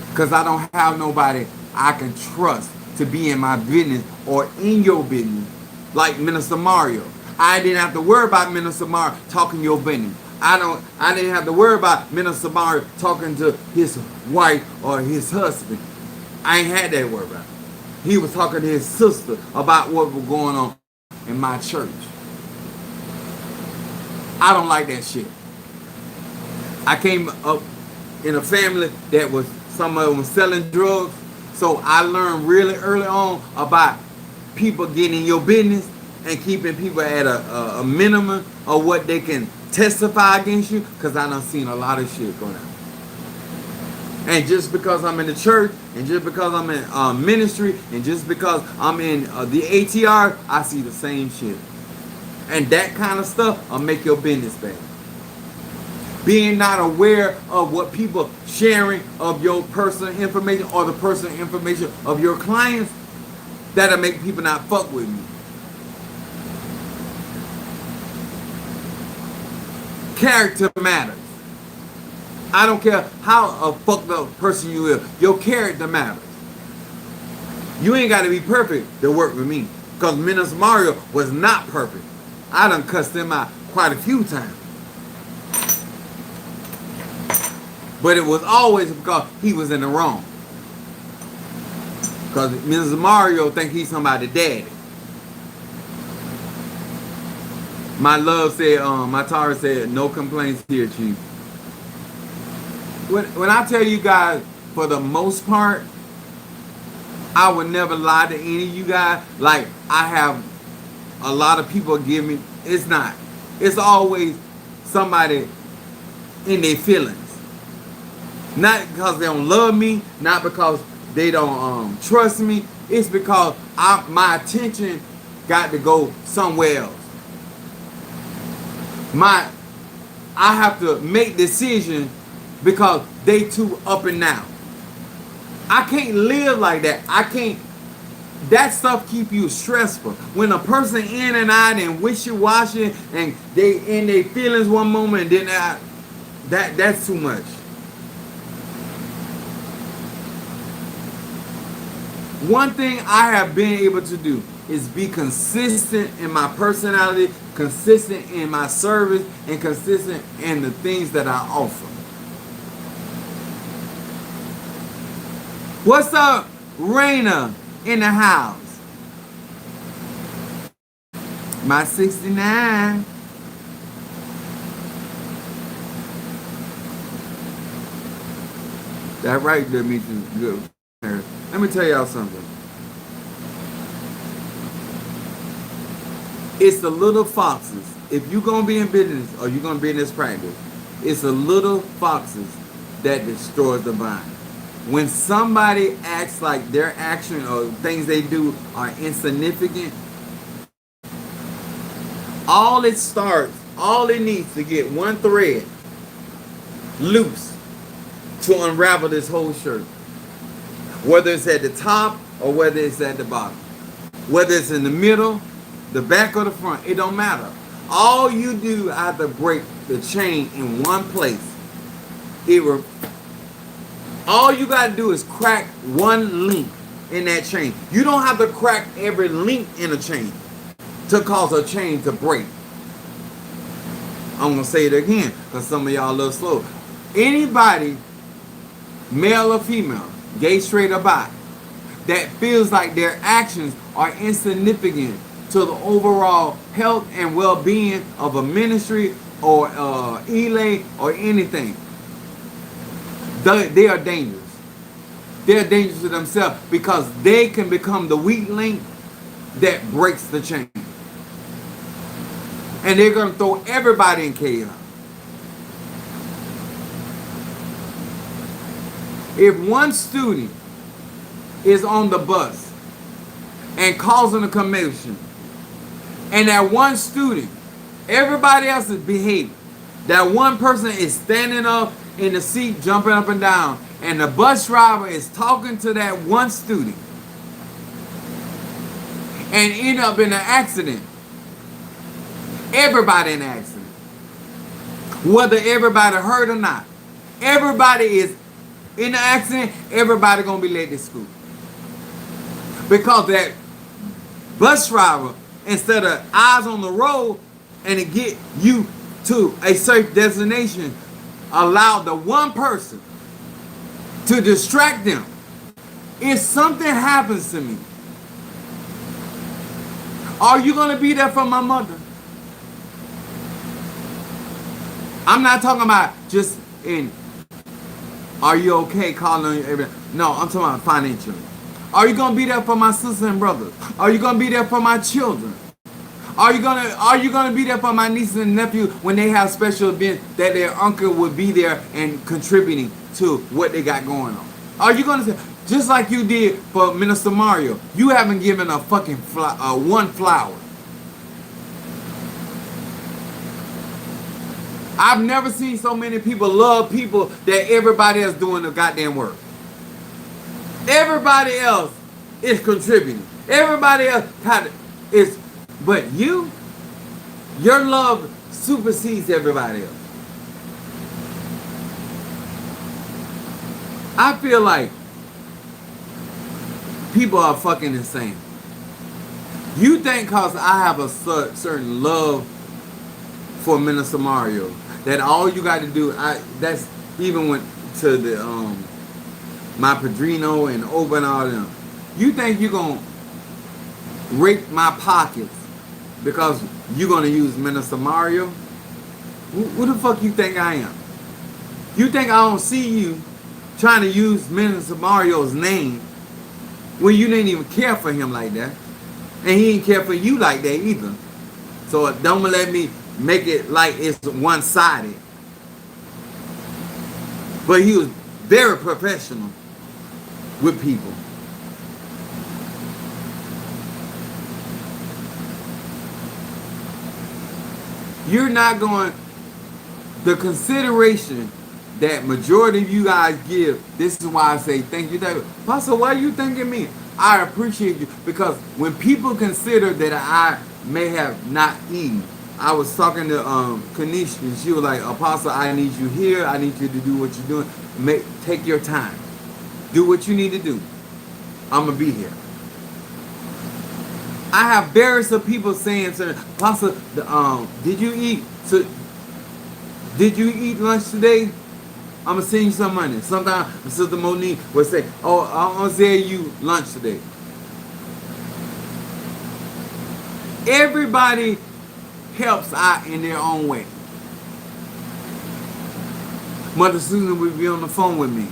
Because I don't have nobody I can trust to be in my business or in your business, like Minister Mario. I didn't have to worry about Minister Mario talking your business. I didn't have to worry about Minister Mario talking to his wife or his husband. I ain't had that worry about. He was talking to his sister about what was going on in my church. I don't like that shit. I came up in a family that was, some of them selling drugs. So I learned really early on about people getting in your business and keeping people at a minimum of what they can testify against you, because I done seen a lot of shit going on. And just because I'm in the church, and just because I'm in ministry, and just because I'm in the ATR, I see the same shit. And that kind of stuff will make your business bad. Being not aware of what people sharing of your personal information or the personal information of your clients, that'll make people not fuck with me. Character matters. I don't care how a fucked up person you is. Your character matters. You ain't got to be perfect to work with me. Because Minister Mario was not perfect. I done cussed him out quite a few times. But it was always because he was in the wrong. Because Mr. Mario think he's somebody's daddy. My love said, my Tara said, no complaints here, Chief. When I tell you guys, for the most part, I would never lie to any of you guys. Like, I have a lot of people give me, it's not. It's always somebody in their feelings. Not because they don't love me, not because they don't trust me. It's because my attention got to go somewhere else. I have to make decisions because they too up and down. I can't live like that. I can't. That stuff keep you stressful. When a person in and out and wishy-washy and they in their feelings one moment and then that's too much. One thing I have been able to do is be consistent in my personality, consistent in my service, and consistent in the things that I offer. What's up, Raina in the house? My 69. That right there means good. Let me tell y'all something. It's the little foxes. If you're going to be in business or you're going to be in this practice, it's the little foxes that destroys the vine. When somebody acts like their action or things they do are insignificant, all it needs to get one thread loose to unravel this whole shirt. Whether it's at the top or whether it's at the bottom. Whether it's in the middle, the back or the front, it don't matter. All you do after break the chain in one place, all you got to do is crack one link in that chain. You don't have to crack every link in a chain to cause a chain to break. I'm going to say it again because some of y'all a little slow. Anybody, male or female, gay, straight or bi, that feels like their actions are insignificant to the overall health and well-being of a ministry or Elay or anything, they are dangerous. They're dangerous to themselves because they can become the weak link that breaks the chain. And they're going to throw everybody in chaos. If one student is on the bus and causing a commotion, and that one student, everybody else is behaving, that one person is standing up in the seat, jumping up and down, and the bus driver is talking to that one student, and end up in an accident, everybody in an accident, whether everybody hurt or not, everybody is in the accident, everybody gonna be late to school. Because that bus driver, instead of eyes on the road and to get you to a safe destination, allowed the one person to distract them. If something happens to me, are you gonna be there for my mother? I'm not talking about just in, are you okay, calling everybody? No, I'm talking about financially. Are you going to be there for my sisters and brothers? Are you going to be there for my children? Are you gonna be there for my nieces and nephews when they have special events that their uncle would be there and contributing to what they got going on? Are you gonna say, just like you did for Minister Mario? You haven't given a fucking one flower. I've never seen so many people love people that everybody else doing the goddamn work. Everybody else is contributing. Everybody else is, but your love supersedes everybody else. I feel like people are fucking insane. You think cause I have a certain love for Minister Mario that all you got to do, that's even went to the my Padrino and Oba and all them. You think you're gonna rape my pockets because you're gonna use Minister Mario? Who the fuck you think I am? You think I don't see you trying to use Minister Mario's name when you didn't even care for him like that, and he didn't care for you like that either? So don't let me make it like it's one-sided. But he was very professional with people. You're not going, the consideration that majority of you guys give, this is why I say thank you. Pastor, why are you thanking me? I appreciate you, because when people consider that I may have not eaten, I was talking to Kanisha, and she was like, Apostle, I need you here. I need you to do what you're doing. Take your time. Do what you need to do. I'm going to be here. I have various of people saying, Apostle, did you eat lunch today? I'm going to send you some money. Sometimes Sister Monique will say, oh, I'm going to send you lunch today. Everybody helps out in their own way. Mother Susan will be on the phone with me.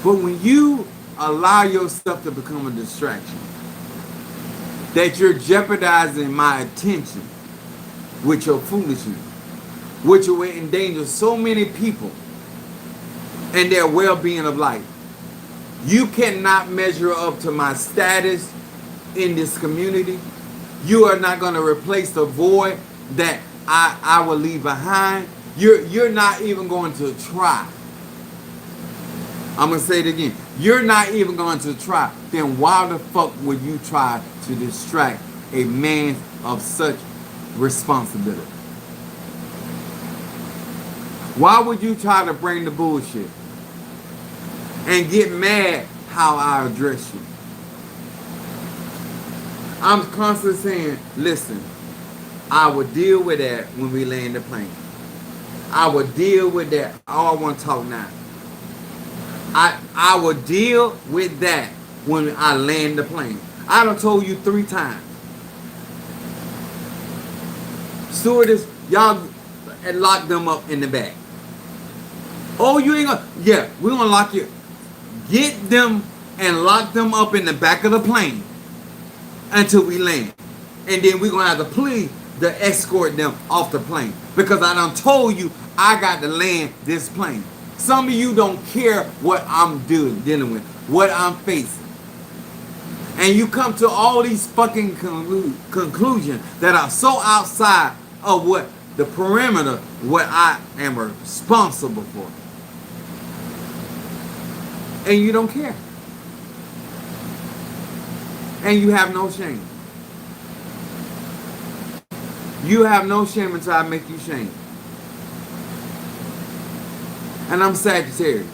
But when you allow yourself to become a distraction, that you're jeopardizing my attention with your foolishness, which will endanger so many people and their well-being of life. You cannot measure up to my status in this community. You are not going to replace the void that I will leave behind. You're not even going to try. I'm going to say it again. You're not even going to try. Then why the fuck would you try to distract a man of such responsibility? Why would you try to bring the bullshit and get mad how I address you? I'm constantly saying, listen, I will deal with that when we land the plane. I will deal with that. Oh, I want to talk now. I will deal with that when I land the plane. I done told you 3 times. Stewardess, y'all lock them up in the back. Oh, you ain't gonna, yeah, we're gonna lock you. Get them and lock them up in the back of the plane until we land. And then we're gonna have to plead to escort them off the plane. Because I done told you I got to land this plane. Some of you don't care what I'm dealing with, what I'm facing. And you come to all these fucking conclusions that are so outside of what the perimeter, what I am responsible for. And you don't care. And you have no shame. You have no shame until I make you shame. And I'm Sagittarius.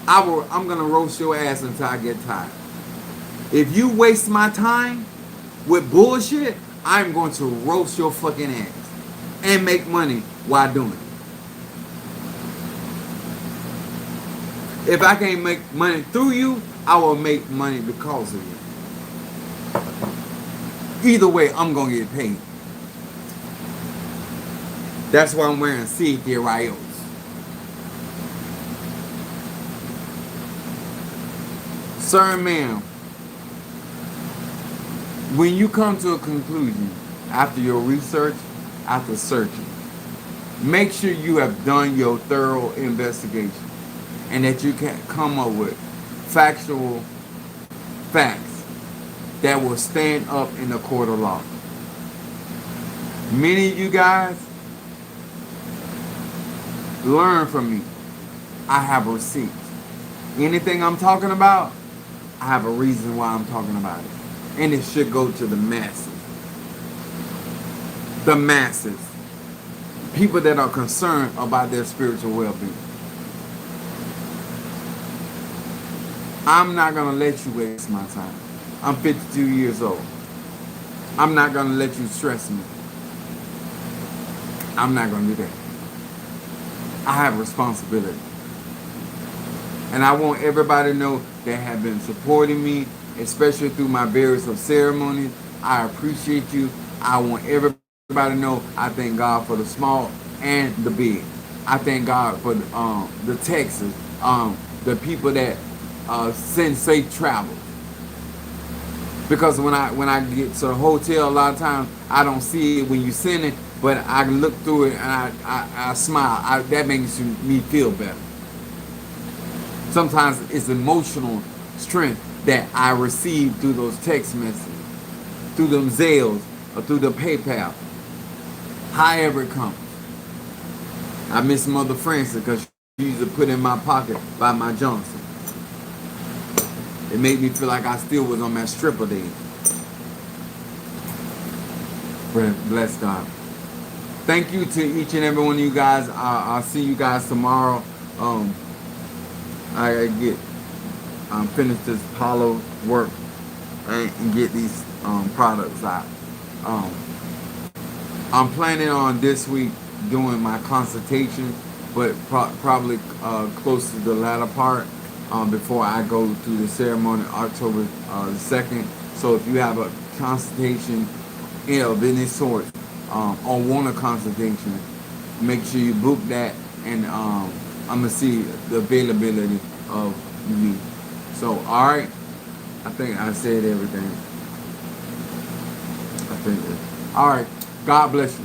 I'm going to roast your ass until I get tired. If you waste my time with bullshit, I'm going to roast your fucking ass and make money while doing it. If I can't make money through you, I will make money because of you. Either way, I'm going to get paid. That's why I'm wearing CDRIOs. Sir, ma'am, When you come to a conclusion after your research, after searching, make sure you have done your thorough investigation and that you can come up with factual facts that will stand up in the court of law. Many of you guys learn from me. I have receipts. Anything I'm talking about, I have a reason why I'm talking about it. And it should go to the masses. The masses. People that are concerned about their spiritual well-being. I'm not going to let you waste my time. I'm 52 years old. I'm not going to let you stress me. I'm not going to do that. I have responsibility. And I want everybody to know that have been supporting me, especially through my various of ceremonies. I appreciate you. I want everybody to know I thank God for the small and the big. I thank God for the Texas, the people that send safe travels. Because when I get to the hotel, a lot of times I don't see it when you send it, but I look through it and I smile. That makes me feel better. Sometimes it's emotional strength that I receive through those text messages, through them Zales, or through the PayPal. However it comes. I miss Mother Francis because she used to put in my pocket by my Johnson. It made me feel like I still was on that stripper day. Bless God. Thank you to each and every one of you guys. I'll see you guys tomorrow. I get finish this Apollo work and get these products out. I'm planning on this week doing my consultation, but probably close to the latter part before I go through the ceremony October the 2nd. So if you have a consultation of any sort or want a consultation, make sure you book that, and I'm gonna see the availability of me. So all right, I think I said everything. All right, God bless you.